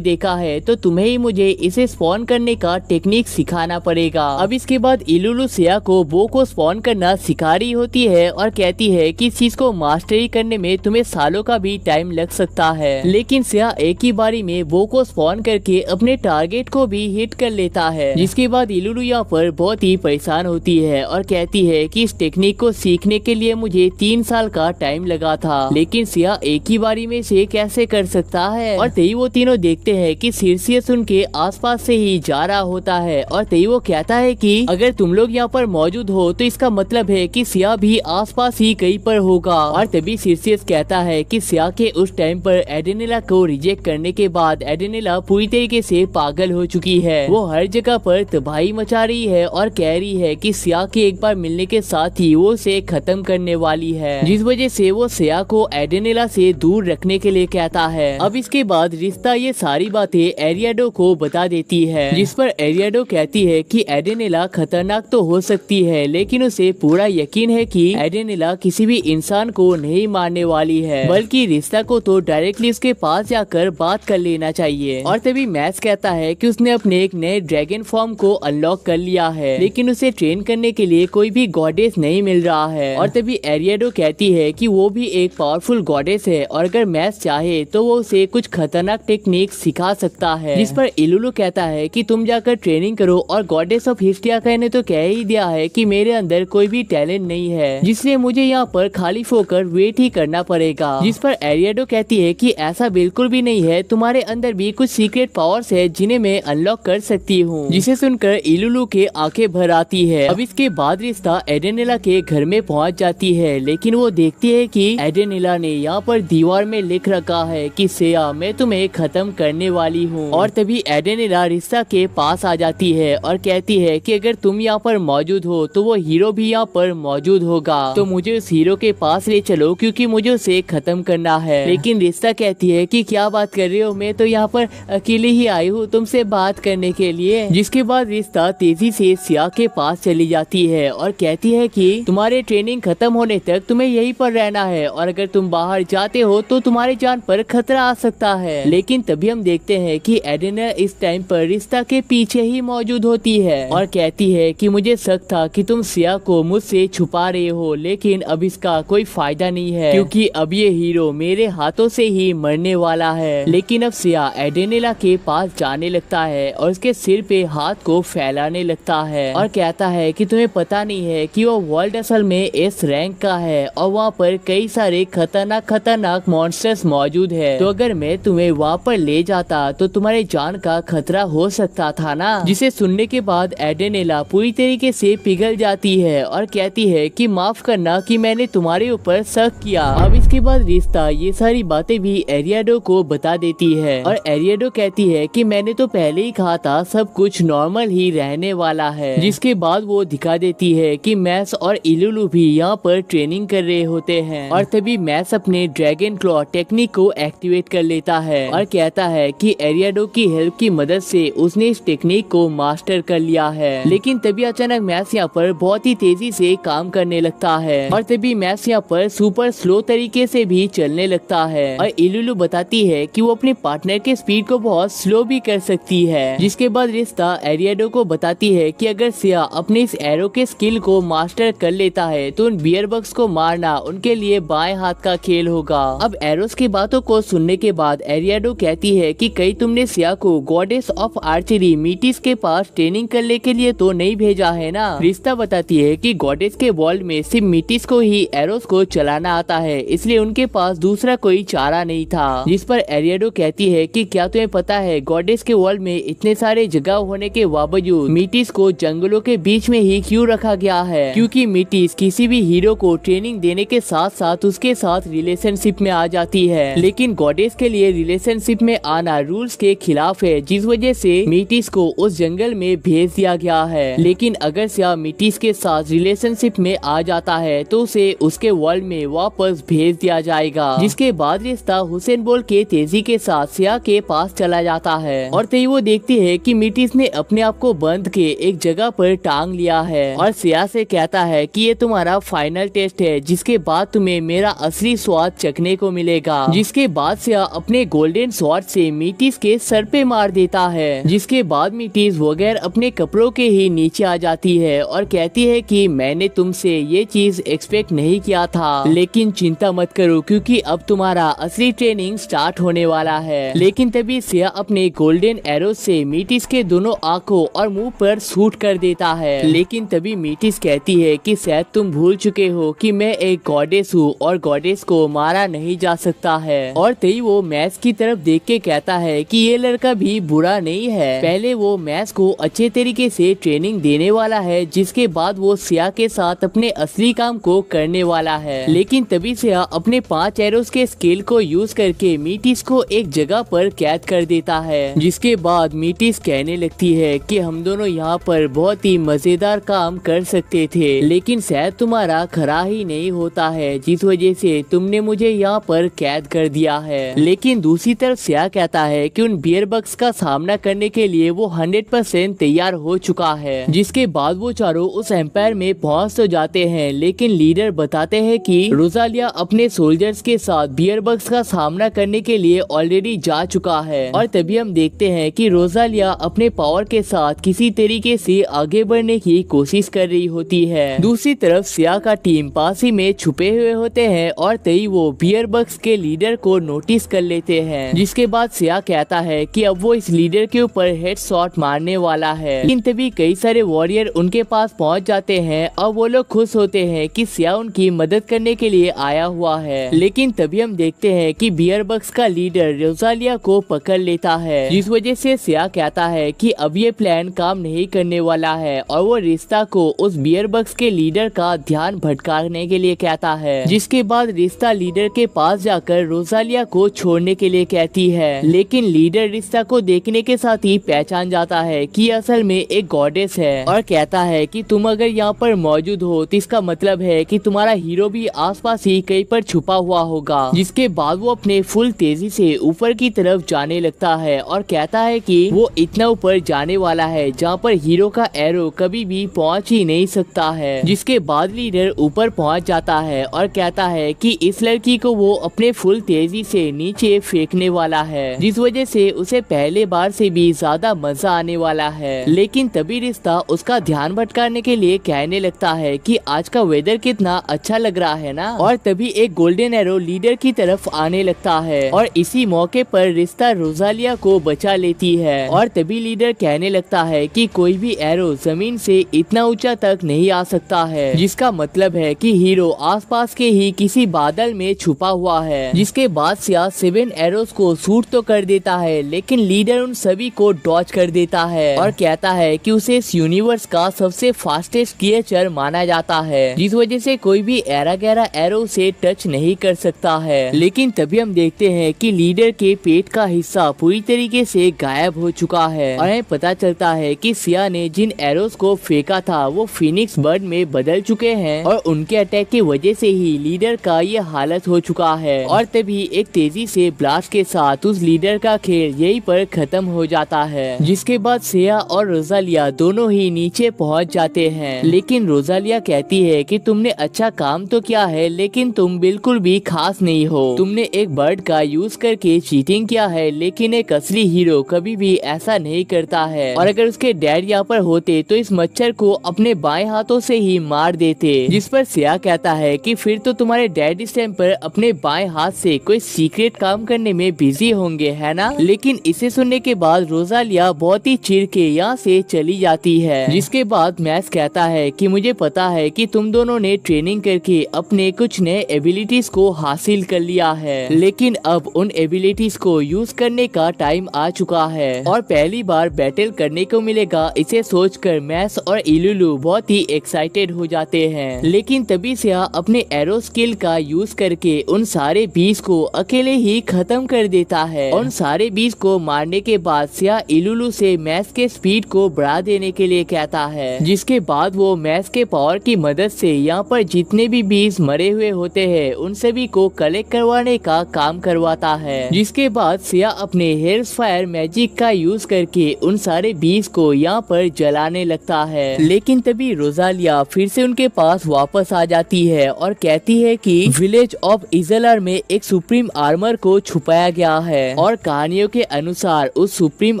देखा है, तो तुम्हें ही मुझे इसे स्पॉन करने का टेक्निक सिखाना पड़ेगा। अब इसके बाद इलुलु सिया को बो को स्पॉन करना सिखा रही होती है और कहती है कि इस चीज को मास्टरी करने में तुम्हें सालों का भी टाइम लग सकता है। लेकिन सिया एक ही बारी में बो को स्पॉन करके अपने टारगेट को भी हिट कर लेता है। जिसके बाद इलुलु यहाँ पर बहुत ही परेशान होती है और कहती है कि इस टेक्निक को सीखने के लिए मुझे 3 साल का टाइम लगा था, लेकिन सिया एक ही बारी में से कैसे कर सकता है। और तभी वो तीनों देखते हैं कि सिरसियस उनके आसपास से ही जा रहा होता है और तभी वो कहता है कि अगर तुम लोग यहाँ पर मौजूद हो तो इसका मतलब है कि सिया भी आसपास ही कहीं पर होगा। और तभी सिरसियस कहता है कि सिया के उस टाइम पर एडेनिला को रिजेक्ट करने के बाद एडेनिला पूरी तरीके से पागल हो चुकी है। वो हर जगह पर तबाही मचा रही है और कह रही है कि सिया के एक बार मिलने के साथ ही वो उसे खत्म करने वाली है, जिस वजह से वो सिया को एडेनिला से दूर रखने के लिए कहता है। अब इसके बाद रिश्ता ये सारी बातें एरियाडो को बता देती है, जिस पर एरियाडो कहती है कि एडेनिला खतरनाक तो हो सकती है, लेकिन उसे पूरा यकीन है कि एडेनिला किसी भी इंसान को नहीं मारने वाली है, बल्कि रिश्ता को तो डायरेक्टली उसके पास जाकर बात कर लेना चाहिए। और तभी मैक्स कहता है कि उसने अपने एक नए ड्रैगन फॉर्म को अनलॉक कर लिया है, लेकिन उसे ट्रेन करने के लिए कोई भी गॉडेस नहीं मिल रहा है। और तभी एरियाडो कहती है कि वो भी एक पावरफुल गॉडेस है और अगर मैक्स चाहे तो वो उसे कुछ खतरनाक टेक्निक सिखा सकता है। जिस पर इलुलु कहता है कि तुम जाकर ट्रेनिंग करो, और गॉडेस ऑफ हिस्टिया ने तो कह ही दिया है कि मेरे अंदर कोई भी टैलेंट नहीं है, जिसलिए मुझे यहाँ पर खाली होकर वेट ही करना पड़ेगा। जिस पर एरियाडो कहती है कि ऐसा बिल्कुल भी नहीं है, तुम्हारे अंदर भी कुछ सीक्रेट पावर्स है जिन्हें मैं अनलॉक कर सकती हूँ। जिसे सुनकर इलुलु के आंखें भर आती है। अब इसके बाद रिश्ता एडेनिला के घर में पहुँच जाती है, लेकिन वो देखती है कि एडेनिला ने यहाँ पर दीवार में लिख रखा है कि सिया मैं तुम्हें खत्म करने वाली हूँ। और तभी एडेनिला रिश्ता के पास आ जाती है और कहती है कि अगर तुम यहाँ पर मौजूद हो तो वो हीरो भी यहाँ पर मौजूद होगा, तो मुझे उस हीरो के पास ले चलो क्योंकि मुझे उसे खत्म करना है। लेकिन रिश्ता कहती है कि क्या बात कर रही हो, मैं तो यहाँ पर अकेले ही आई हूँ तुमसे बात करने के लिए। जिसके बाद रिश्ता तेजी से सिया के पास चली जाती है और कहती है कि तुम्हारे ट्रेनिंग खत्म होने तक तुम्हें यहीं पर रहना है, और अगर तुम बाहर जाते हो तो तुम्हारी जान पर खतरा आ सकता है। लेकिन तभी हम देखते हैं कि एडेनिला इस टाइम पर रिश्ता के पीछे ही मौजूद होती है और कहती है कि मुझे शक था कि तुम सिया को मुझसे छुपा रहे हो, लेकिन अब इसका कोई फायदा नहीं है क्योंकि अब ये हीरो मेरे हाथों से ही मरने वाला है। लेकिन अब सिया एडेनिला के पास जाने लगता है और उसके सिर पे हाथ को फैलाने लगता है और कहता है कि तुम्हें पता नहीं है कि वो वर्ल्ड असल में एस रैंक का है और वहाँ पर कई सारे खतरनाक मॉन्स्टर्स मौजूद है, तो अगर मैं तुम्हें वहाँ पर ले जाता तो तुम्हारे जान का खतरा हो सकता था ना। जिसे सुनने के बाद एडेनिला पूरी तरीके से पिघल जाती है और कहती है कि माफ करना कि मैंने तुम्हारे ऊपर शक किया। अब इसके बाद रिश्ता ये सारी बातें भी एरियाडो को बता देती है और एरियाडो कहती है कि मैंने तो पहले ही कहा था सब कुछ नॉर्मल ही रहने वाला है। जिसके बाद वो दिखा देती है कि मैक्स और इलुलु भी यहाँ पर ट्रेनिंग कर रहे होते हैं और तभी मैक्स अपने ड्रैगन क्लॉ टेक्निक को एक्टिवेट कर लेता है और कहता है कि एरियाडो की हेल्प की मदद से उसने इस टेक्निक को मास्टर कर लिया है। लेकिन तभी अचानक मैक्स यहाँ पर बहुत ही तेजी से काम करने लगता है और तभी मैक्स यहाँ पर सुपर स्लो तरीके से भी चलने लगता है और इलुलु बताती है कि वो अपने पार्टनर के स्पीड को बहुत स्लो भी कर सकती है। जिसके बाद रिश्ता एरियाडो को बताती है कि अगर सिया अपने इस एरो के स्किल को मास्टर कर लेता है तो उन बियर बग्स को मारना उनके लिए बाएं हाथ का खेल होगा। अब एरोस की बातों को सुनने के बाद एरियाडो कहती है कि कहीं तुमने सिया को गॉडेस ऑफ आर्चरी मीटिस के पास ट्रेनिंग करने के लिए तो नहीं भेजा है ना। रिश्ता बताती है कि गॉडेस के वर्ल्ड में सिर्फ मीटिस को ही एरोस को चलाना आता है, इसलिए उनके पास दूसरा कोई चारा नहीं था। जिस पर एरियाडो कहती है कि क्या तुम्हें पता है गॉडेस के वर्ल्ड में इतने सारे जगह होने के बावजूद मीटिस को जंगलों के बीच में ही क्यों रखा गया है? क्योंकि मीटिस किसी भी हीरो को ट्रेनिंग देने के साथ साथ उसके साथ रिलेशनशिप में आ जाती है। लेकिन गॉडेस के लिए रिलेशनशिप में आना रूल्स के खिलाफ है, जिस वजह से मीटिस को उस जंगल में भेज दिया गया है। लेकिन अगर सिया मीटिस के साथ रिलेशनशिप में आ जाता है तो उसे उसके वर्ल्ड में वापस भेज दिया जाएगा। जिसके बाद रिश्ता हुसैन बोल्ट के तेजी के साथ सिया के पास चला जाता है और तभी वो देखती है कि मीटिस ने अपने आप को बंद के एक जगह पर टांग लिया है और सिया से कहता है कि ये तुम्हारा फाइनल टेस्ट है, जिसके बाद तुम्हें मेरा असली स्वाद चखने को मिलेगा। जिसके बाद सिया अपने गोल्डन स्वॉर्ड से मीटिस के सर पे मार देता है। जिसके बाद मीटिस बगैर अपने कपड़ों के ही नीचे आ जाती है और कहती है कि मैंने तुमसे ये चीज एक्सपेक्ट नहीं किया था, लेकिन चिंता मत करो क्योंकि अब तुम्हारा असली ट्रेनिंग स्टार्ट होने वाला है। लेकिन तभी सिया अपने गोल्डन एरो से मीटिस के दोनों आंखों और मुंह पर शूट कर देता है। लेकिन तभी मीटिस कहती है कि शायद तुम भूल चुके हो कि मैं एक गॉडेस हूँ और गॉडेस को मारा नहीं जा सकता है। और तभी वो मैक्स की तरफ देख के कहता है कि ये लड़का भी बुरा नहीं है, पहले वो मैक्स को अच्छे तरीके से ट्रेनिंग देने वाला है, जिसके बाद वो सिया के साथ अपने असली काम को करने वाला है। लेकिन तभी सिया अपने 5 एरोस के स्किल को यूज करके मीटिस को एक जगह पर कैद कर देता है। जिसके बाद मीटिस कहने लगती है कि हम दोनों यहाँ पर बहुत ही मजेदार काम कर सकते थे, लेकिन शायद तुम्हारा खरा ही नहीं होता है, जिस वजह से तुमने मुझे यहाँ पर कैद कर दिया है। लेकिन दूसरी तरफ सिया कहता है कि उन बियर बग्स का सामना करने के लिए वो 100% तैयार हो चुका है। जिसके बाद वो चारों उस एम्पायर में पहुँच तो जाते हैं, लेकिन लीडर बताते हैं कि रोजालिया अपने सोल्जर्स के साथ बियर बग्स का सामना करने के लिए ऑलरेडी जा चुका है। और तभी हम देखते हैं कि रोजालिया अपने पावर के साथ किसी तरीके से आगे बढ़ने की कोशिश कर रही होती है। दूसरी तरफ सिया का टीम पास ही में छुपे हुए होते हैं और तभी वो बियर बग्स के लीडर को नोटिस कर लेते हैं। जिसके बाद सिया कहता है कि अब वो इस लीडर के ऊपर हेडशॉट मारने वाला है। लेकिन तभी कई सारे वॉरियर उनके पास पहुंच जाते हैं और वो लोग खुश होते हैं कि सिया उनकी मदद करने के लिए आया हुआ है। लेकिन तभी हम देखते हैं कि बियर बग्स का लीडर रोजालिया को पकड़ लेता है, जिस वजह से सिया कहता है कि अब ये प्लान काम नहीं करने वाला है और वो रिश्ता को उस बियर बग्स के लीडर का ध्यान भटकाने के लिए कहता है। जिसके बाद रिश्ता लीडर के पास जाकर रोजालिया को छोड़ने के लिए कहती है, लेकिन लीडर रिश्ता को देखने के साथ ही पहचान जाता है कि असल में एक गॉडेस है और कहता है कि तुम अगर यहाँ पर मौजूद हो तो इसका मतलब है कि तुम्हारा हीरो भी आसपास ही कहीं पर छुपा हुआ होगा। जिसके बाद वो अपने फुल तेजी से ऊपर की तरफ जाने लगता है और कहता है कि वो इतना ऊपर जाने वाला है जहाँ पर हीरो का एरो कभी भी पहुँच ही नहीं सकता है। जिसके बाद लीडर ऊपर पहुँच जाता है और कहता है कि इस लड़की को वो अपने फुल तेजी से नीचे फेंकने वाला है, जिस वजह से उसे पहले बार से भी ज्यादा मजा आने वाला है। लेकिन तभी रिश्ता उसका ध्यान भटकाने के लिए कहने लगता है कि आज का वेदर कितना अच्छा लग रहा है ना। और तभी एक गोल्डन एरो लीडर की तरफ आने लगता है और इसी मौके पर रिश्ता रोजालिया को बचा लेती है। और तभी लीडर कहने लगता है कि कोई भी एरो जमीन से इतना ऊंचा तक नहीं आ सकता है, जिसका मतलब है कि हीरो आसपास के ही किसी बादल में छुपा हुआ है। जिसके बाद सिया 7 एरोस को शूट तो कर देता है, लेकिन लीडर उन सभी को डॉच कर देता है और कहता है कि उसे इस यूनिवर्स का सबसे फास्टेस्ट क्रिएचर माना जाता है, जिस वजह से कोई भी एरा गैरा एरो से टच नहीं कर सकता है। लेकिन तभी हम देखते हैं कि लीडर के पेट का हिस्सा पूरी तरीके से गायब हो चुका है और हमें पता चलता है कि सिया ने जिन एरोस को फेंका था वो फिनिक्स बर्ड में बदल चुके हैं और उनके अटैक की वजह से ही लीडर का ये हालत हो चुका है। और तभी एक तेजी से ब्लास्ट के साथ उस लीडर का खेल यहीं पर खत्म हो जाता जाता है। जिसके बाद सिया और रोजालिया दोनों ही नीचे पहुंच जाते हैं, लेकिन रोजालिया कहती है कि तुमने अच्छा काम तो किया है, लेकिन तुम बिल्कुल भी खास नहीं हो। तुमने एक बर्ड का यूज करके चीटिंग किया है, लेकिन एक असली हीरो कभी भी ऐसा नहीं करता है। और अगर उसके डैड यहाँ पर होते तो इस मच्छर को अपने बाएं हाथों से ही मार देते। जिस पर सिया कहता है कि फिर तो तुम्हारे डैड इस टाइम पर अपने बाएं हाथ से कोई सीक्रेट काम करने में बिजी होंगे, है ना। लेकिन इसे सुनने के बाद रोजालिया बहुत ही चिढ़ के यहाँ से चली जाती है। जिसके बाद मैक्स कहता है कि मुझे पता है कि तुम दोनों ने ट्रेनिंग करके अपने कुछ नए एबिलिटीज को हासिल कर लिया है, लेकिन अब उन एबिलिटीज को यूज करने का टाइम आ चुका है और पहली बार बैटल करने को मिलेगा। इसे सोचकर मैक्स और इलुलु बहुत ही एक्साइटेड हो जाते हैं। लेकिन तभी सिया अपने एरो स्किल का यूज करके उन सारे बीज को अकेले ही खत्म कर देता है। उन सारे बीज को मारने के बाद सिया इलुलु से मैक्स के स्पीड को बढ़ा देने के लिए कहता है। जिसके बाद वो मैक्स के पावर की मदद से यहाँ पर जितने भी बीज मरे हुए होते हैं उन सभी को कलेक्ट करवाने का काम करवाता है। जिसके बाद सिया अपने हेयर फायर मैजिक का यूज करके उन सारे बीज को यहाँ पर जलाने लगता है। लेकिन तभी रोजालिया फिर से उनके पास वापस आ जाती है और कहती है कि विलेज ऑफ इजलर में एक सुप्रीम आर्मर को छुपाया गया है और कहानियों के अनुसार उस सुप्रीम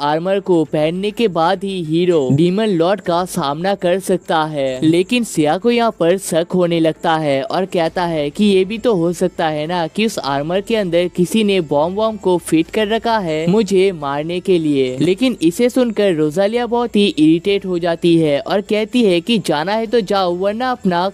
आर्मर को पहनने के बाद ही हीरो डीमन लॉर्ड का सामना कर सकता है। लेकिन सिया को यहाँ पर शक होने लगता है और कहता है कि ये भी तो हो सकता है ना कि उस आर्मर के अंदर किसी ने बॉम्ब को फिट कर रखा है मुझे मारने के लिए। लेकिन इसे सुनकर रोजालिया बहुत ही इरिटेट हो जाती है और कहती है कि जाना है तो जाओ वरना अपना।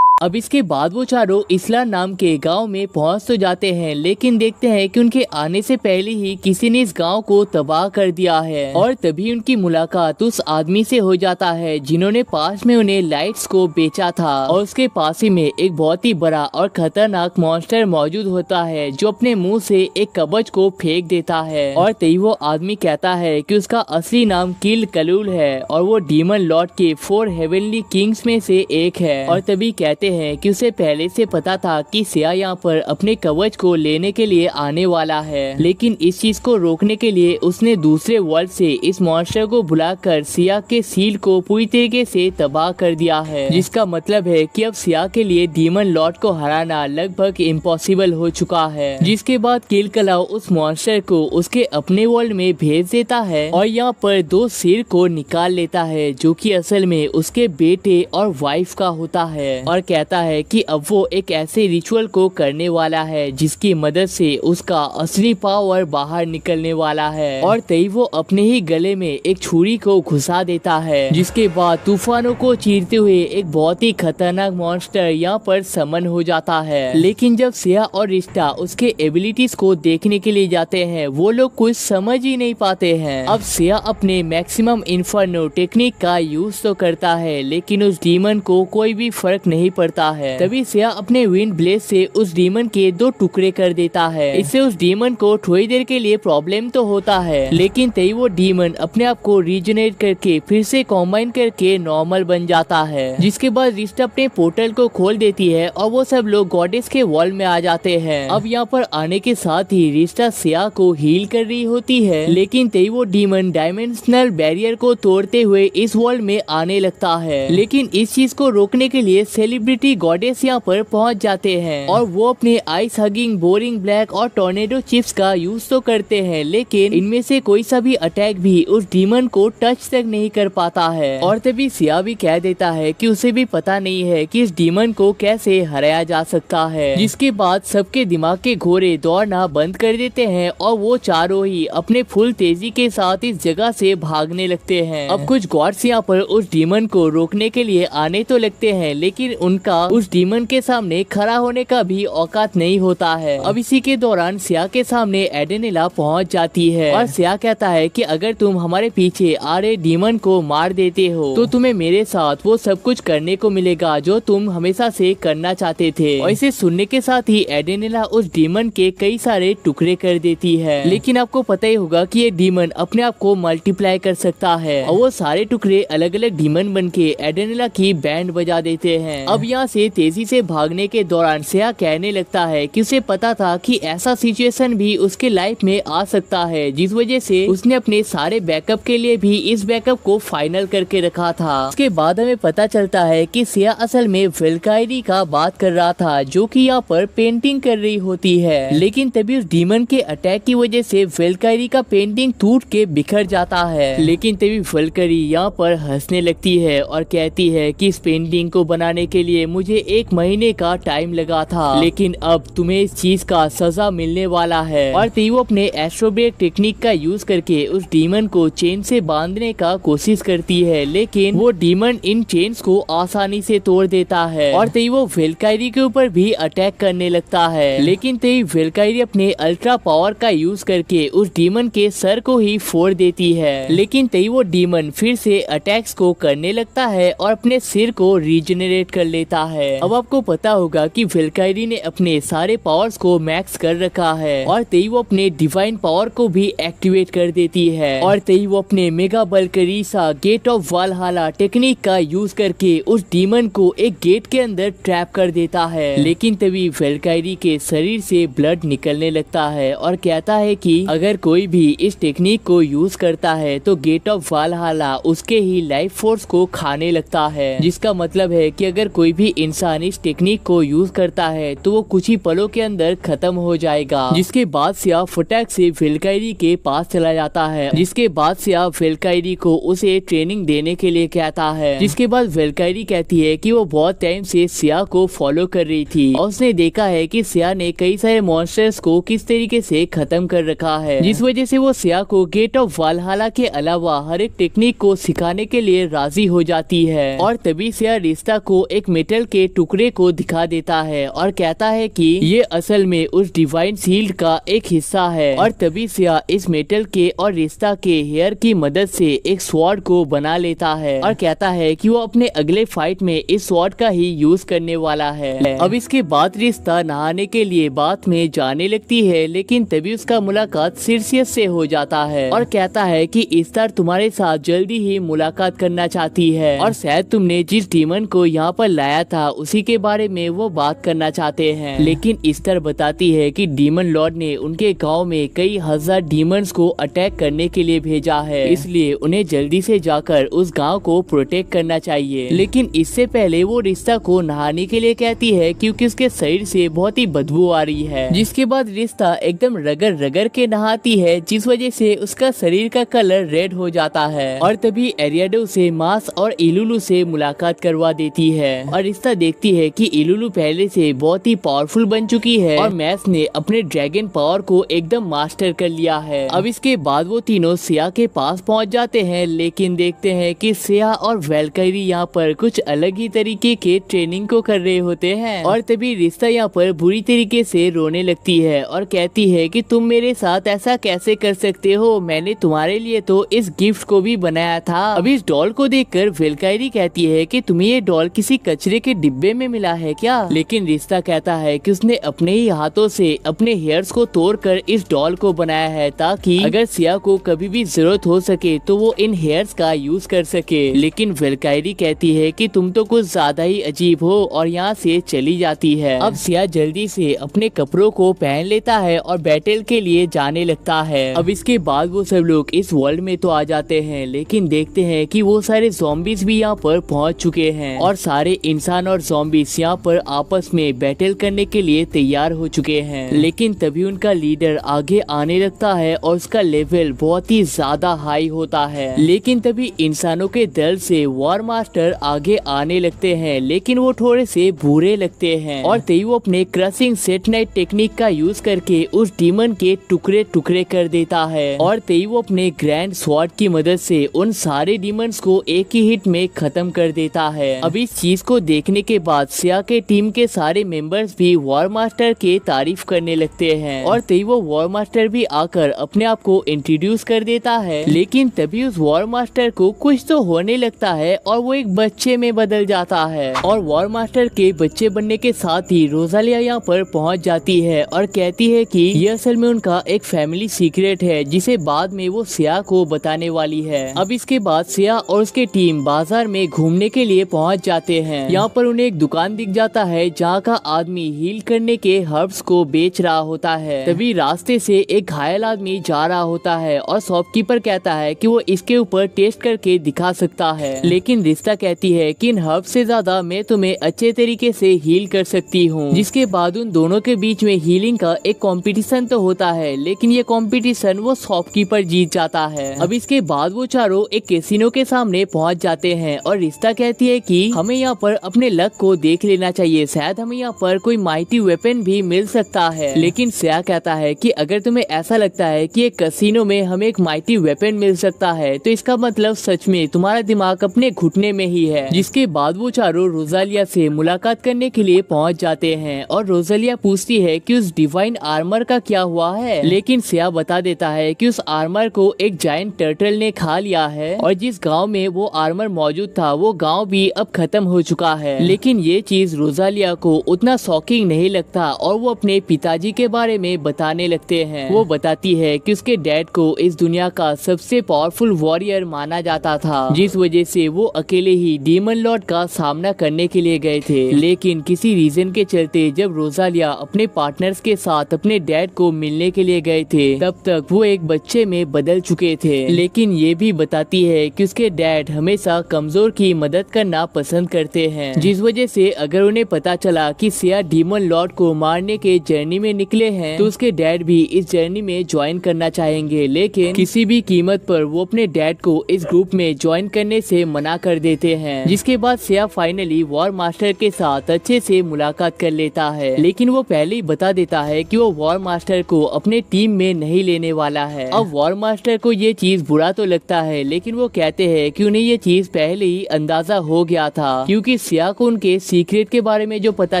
अब इसके बाद वो चारों इसला नाम के गांव में पहुंच तो जाते हैं, लेकिन देखते हैं कि उनके आने से पहले ही किसी ने इस गांव को तबाह कर दिया है। और तभी उनकी मुलाकात उस आदमी से हो जाता है जिन्होंने पास में उन्हें लाइट्स को बेचा था। और उसके पास ही में एक बहुत ही बड़ा और खतरनाक मॉन्स्टर मौजूद होता है जो अपने मुंह से एक कवच को फेंक देता है। और तभी वो आदमी कहता है कि उसका असली नाम किल कलूल है और वो डीमन लॉर्ड के 4 हेवनली किंग्स में से एक है। और तभी कहते हैं कि उसे पहले से पता था कि सिया यहाँ पर अपने कवच को लेने के लिए आने वाला है, लेकिन इस चीज को रोकने के लिए उसने दूसरे वर्ल्ड से इस मॉन्स्टर को बुलाकर सिया के सील को पूरी तरीके से तबाह कर दिया है। जिसका मतलब है कि अब सिया के लिए डीमन लॉर्ड को हराना लगभग इम्पॉसिबल हो चुका है। जिसके बाद किल कलाउ उस मॉन्स्टर को उसके अपने वर्ल्ड में भेज देता है और यहाँ पर 2 सिर को निकाल लेता है जो कि असल में उसके बेटे और वाइफ का होता है। और कहता है कि अब वो एक ऐसे रिचुअल को करने वाला है जिसकी मदद से उसका असली पावर बाहर निकलने वाला है। और तभी वो अपने ही गले में एक छुरी को घुसा देता है। जिसके बाद तूफानों को चीरते हुए एक बहुत ही खतरनाक मॉन्स्टर यहाँ पर समन हो जाता है। लेकिन जब सिया और रिश्ता उसके एबिलिटीज को देखने के लिए जाते हैं वो लोग कुछ समझ ही नहीं पाते हैं। अब सिया अपने मैक्सिमम इन्फर्नो टेक्निक का यूज तो करता है, लेकिन उस डीमन को कोई भी फर्क नहीं पड़ता है। तभी सिया अपने विंड ब्लेड से उस डीमन के 2 टुकड़े कर देता है। इससे उस डीमन को थोड़ी देर के लिए प्रॉब्लम तो होता है, लेकिन तभी वो डीमन अपने आप को रीजनरेट करके फिर से कॉम्बाइन करके नॉर्मल बन जाता है। जिसके बाद रिश्ता अपने पोर्टल को खोल देती है और वो सब लोग गॉडेस के वर्ल्ड में आ जाते हैं। अब यहाँ पर आने के साथ ही रिश्ता सिया को हील कर रही होती है, लेकिन तभी वो डीमन डायमेंशनल बैरियर को तोड़ते हुए इस वर्ल्ड में आने लगता है। लेकिन इस चीज को रोकने के लिए सेलिब्रिटी गॉडेस यहाँ पर पहुँच जाते हैं और वो अपने आइस हगिंग बोरिंग ब्लैक और टॉर्नेडो चिप्स का यूज तो करते हैं, लेकिन इनमें से कोई सा भी अटैक भी उस डीमन को टच तक नहीं कर पाता है। और तभी सिया भी कह देता है कि उसे भी पता नहीं है कि इस डीमन को कैसे हराया जा सकता है। जिसके बाद सबके दिमाग के घोड़े दौड़ना बंद कर देते हैं और वो चारों ही अपने फुल तेजी के साथ इस जगह से भागने लगते हैं। अब कुछ गॉड्स यहाँ पर उस डीमन को रोकने के लिए आने तो लगते हैं, लेकिन उनका उस डीमन के सामने खड़ा होने का भी औकात नहीं होता है। अब इसी के दौरान सिया के सामने एडेनिला पहुंच जाती है और सिया कहता है कि अगर तुम हमारे पीछे आ रहे डीमन को मार देते हो तो तुम्हें मेरे साथ वो सब कुछ करने को मिलेगा जो तुम हमेशा से करना चाहते थे। और इसे सुनने के साथ ही एडेनिला उस डीमन के कई सारे टुकड़े कर देती है। लेकिन आपको पता ही होगा कि ये डीमन अपने आप को मल्टीप्लाई कर सकता है और वो सारे टुकड़े अलग अलग डीमन बन के एडेनिला की बैंड बजा देते हैं। अब यहाँ से तेजी से भागने के दौरान सिया कहने लगता है कि उसे पता था कि ऐसा सिचुएशन भी उसके लाइफ में आ सकता है, जिस वजह से उसने अपने सारे बैकअप के लिए भी इस बैकअप को फाइनल करके रखा था। उसके बाद हमें पता चलता है कि सिया असल में वेल्कायरी का बात कर रहा था, जो कि यहाँ पर पेंटिंग कर रही होती है। लेकिन तभी उस डीमन के अटैक की वजह से वेल्कायरी का पेंटिंग टूट के बिखर जाता है। लेकिन तभी वेल्कायरी यहाँ पर हंसने लगती है और कहती है कि इस पेंटिंग को बनाने के लिए मुझे 1 महीने का टाइम लगा था, लेकिन अब तुम्हें इस चीज का सजा मिलने वाला है। और तभी वो अपने एस्ट्रोब्रेक टेक्निक का यूज करके उस डीमन को चेन से बांधने का कोशिश करती है, लेकिन वो डीमन इन चेन्स को आसानी से तोड़ देता है। और तभी वो वेल्कायरी के ऊपर भी अटैक करने लगता है, लेकिन तभी वेल्कायरी अपने अल्ट्रा पावर का यूज करके उस डीमन के सर को ही फोड़ देती है। लेकिन तभी वो डीमन फिर से अटैक्स को करने लगता है और अपने सिर को रीजनरेट कर लेता है। अब आपको पता होगा कि वेल्कायरी ने अपने सारे पावर्स को मैक्स कर रखा है और तभी वो अपने डिवाइन पावर को भी एक्टिवेट कर देती है। और तभी वो अपने मेगा बल्करीसा गेट ऑफ वालहाला टेक्निक का यूज करके उस डीमन को एक गेट के अंदर ट्रैप कर देता है। लेकिन तभी वेल्कायरी के शरीर से ब्लड निकलने लगता है और कहता है कि अगर कोई भी इस टेक्निक को यूज करता है तो गेट ऑफ वालहाला उसके ही लाइफ फोर्स को खाने लगता है, जिसका मतलब है कि अगर कोई भी इंसान इस टेक्निक को यूज करता है तो वो कुछ ही पलों के अंदर खत्म हो जाएगा। जिसके बाद सिया फटाक से वेल्कायरी के पास चला जाता है, जिसके बाद सिया वेल्कायरी को उसे ट्रेनिंग देने के लिए कहता है। जिसके बाद वेल्कायरी कहती है कि वो बहुत टाइम से सिया को फॉलो कर रही थी और उसने देखा है कि सिया ने कई सारे मॉन्स्टर्स को किस तरीके से खत्म कर रखा है, जिस वजह से वो सिया को गेट ऑफ वालहाला के अलावा हर एक टेक्निक को सिखाने के लिए राजी हो जाती है। और तभी सिया रिश्ता को एक मेटल के टुकड़े को दिखा देता है और कहता है कि ये असल में उस डिवाइन शील्ड का एक हिस्सा है। और तभी सिया इस मेटल के और रिश्ता के हेयर की मदद से एक स्वॉर्ड को बना लेता है और कहता है कि वो अपने अगले फाइट में इस स्वॉर्ड का ही यूज करने वाला है। अब इसके बाद रिश्ता नहाने के लिए बाथ में जाने लगती है, लेकिन तभी उसका मुलाकात सिरसियस से हो जाता है और कहता है कि इस्तार तुम्हारे साथ जल्दी ही मुलाकात करना चाहती है और शायद तुमने जिस डीमन को यहाँ पर लाया था उसी के बारे में वो बात करना चाहते हैं। लेकिन इस्तार बताती है कि डीमन लॉर्ड ने उनके गांव में कई हजार डीमंस को अटैक करने के लिए भेजा है, इसलिए उन्हें जल्दी से जाकर उस गांव को प्रोटेक्ट करना चाहिए। लेकिन इससे पहले वो रिश्ता को नहाने के लिए कहती है क्योंकि उसके शरीर से बहुत ही बदबू आ रही है। जिसके बाद रिश्ता एकदम रगड़ रगड़ के नहाती है, जिस वजह से उसका शरीर का कलर रेड हो जाता है। और तभी एरियाडो से मास और इलुलु से मुलाकात करवा देती है और रिश्ता देखती है कि इलुलु पहले से बहुत ही पावरफुल बन चुकी है और मैस ने अपने ड्रैगन पावर को एकदम मास्टर कर लिया है। अब इसके बाद वो तीनों सिया के पास पहुंच जाते हैं, लेकिन देखते हैं कि सिया और वेल्कायरी यहाँ पर कुछ अलग ही तरीके के ट्रेनिंग को कर रहे होते हैं। और तभी रिश्ता यहाँ पर बुरी तरीके से रोने लगती है और कहती है कि तुम मेरे साथ ऐसा कैसे कर सकते हो, मैंने तुम्हारे लिए तो इस गिफ्ट को भी बनाया था। अब इस डॉल को देखकर वेल्कायरी कहती है कि तुम्हें ये डॉल किसी कचरे के डिब्बे में मिला है क्या? लेकिन रिश्ता कहता है कि उसने अपने ही हाथों से अपने हेयर्स को तोड़कर इस डॉल को बनाया है ताकि अगर सिया को कभी भी जरूरत हो सके तो वो इन हेयर्स का यूज कर सके। लेकिन वेल्कायरी कहती है कि तुम तो कुछ ज्यादा ही अजीब हो और यहाँ से चली जाती है। अब सिया जल्दी से अपने कपड़ों को पहन लेता है और बैटल के लिए जाने लगता है। अब इसके बाद वो सब लोग इस वर्ल्ड में तो आ जाते हैं, लेकिन देखते हैं कि वो सारे ज़ॉम्बीज भी यहाँ पर पहुँच चुके हैं और सारे इंसान और ज़ॉम्बीज यहाँ पर आपस में बैटल करने के लिए तैयार हो चुके हैं। लेकिन तभी उनका लीडर आगे आने लगता है और उसका लेवल बहुत ही ज्यादा हाई होता है। लेकिन तभी इंसानों के दल से वॉर मास्टर आगे आने लगते हैं, लेकिन वो थोड़े से बुरे लगते हैं और तभी वो अपने क्रशिंग सेट नाइट टेक्निक का यूज करके उस डीमन के टुकड़े टुकड़े कर देता है और तभी वो अपने ग्रैंड स्वॉर्ड की मदद से उन सारे डीमंस को एक ही हिट में खत्म कर देता है। अब इस चीज को देखने के बाद सिया के टीम के सारे मेंबर्स भी वॉर मास्टर के तारीफ करने लगते हैं और तभी वो वॉर मास्टर भी आकर अपने आप को इंट्रोड्यूस कर देता है। लेकिन तभी उस वॉर मास्टर को कुछ तो होने लगता है और वो एक बच्चे में बदल जाता है और वॉर मास्टर के बच्चे बनने के साथ ही रोजालिया यहाँ पर पहुँच जाती है और कहती है कि ये असल में उनका एक फैमिली सीक्रेट है जिसे बाद में वो सिया को बताने वाली है। अब इसके बाद सिया और उसके टीम बाजार में घूमने के लिए पहुँच जाते हैं। यहाँ यहाँ पर उन्हें एक दुकान दिख जाता है जहाँ का आदमी हील करने के हर्ब्स को बेच रहा होता है। तभी रास्ते से एक घायल आदमी जा रहा होता है और शॉपकीपर कहता है कि वो इसके ऊपर टेस्ट करके दिखा सकता है, लेकिन रिश्ता कहती है कि इन हर्ब्स से ज्यादा मैं तुम्हें अच्छे तरीके से हील कर सकती हूँ। जिसके बाद उन दोनों के बीच में हीलिंग का एक कंपटीशन तो होता है, लेकिन ये कंपटीशन वो शॉपकीपर जीत जाता है। अब इसके बाद वो चारों एक कैसीनो के सामने पहुँच जाते हैं और रिश्ता कहती है कि हमें यहाँ पर अपने लक को देख लेना चाहिए, शायद हमें यहाँ पर कोई माइटी वेपन भी मिल सकता है। लेकिन श्रेया कहता है कि अगर तुम्हें ऐसा लगता है कि एक कैसीनो में हमें एक माइटी वेपन मिल सकता है तो इसका मतलब सच में तुम्हारा दिमाग अपने घुटने में ही है। जिसके बाद वो चारों रोजालिया से मुलाकात करने के लिए पहुंच जाते हैं और रोजालिया पूछती है कि उस डिवाइन आर्मर का क्या हुआ है, लेकिन श्रेया बता देता है कि उस आर्मर को एक जायंट टर्टल ने खा लिया है और जिस गांव में वो आर्मर मौजूद था वो गांव भी अब खत्म हो चुका है। लेकिन ये चीज रोजालिया को उतना शॉकिंग नहीं लगता और वो अपने पिताजी के बारे में बताने लगते हैं। वो बताती है कि उसके डैड को इस दुनिया का सबसे पावरफुल वॉरियर माना जाता था, जिस वजह से वो अकेले ही डीमन लॉर्ड का सामना करने के लिए गए थे। लेकिन किसी रीजन के चलते जब रोजालिया अपने पार्टनर्स के साथ अपने डैड को मिलने के लिए गए थे तब तक वो एक बच्चे में बदल चुके थे। लेकिन ये भी बताती है कि उसके डैड हमेशा कमजोर की मदद करना पसंद करते हैं, जिस वजह से अगर उन्हें पता चला कि श्रेया डीमन लॉर्ड को मारने के जर्नी में निकले हैं तो उसके डैड भी इस जर्नी में ज्वाइन करना चाहेंगे, लेकिन किसी भी कीमत पर वो अपने डैड को इस ग्रुप में ज्वाइन करने से मना कर देते हैं। जिसके बाद श्रेया फाइनली वॉर मास्टर के साथ अच्छे से मुलाकात कर लेता है, लेकिन वो पहले ही बता देता है कि वो वॉर मास्टर को अपने टीम में नहीं लेने वाला है। अब वॉर मास्टर को ये चीज बुरा तो लगता है, लेकिन वो कहते हैं कि उन्हें ये चीज पहले ही अंदाजा हो गया था क्योंकि श्रेया को उनके सीक्रेट के बारे में जो पता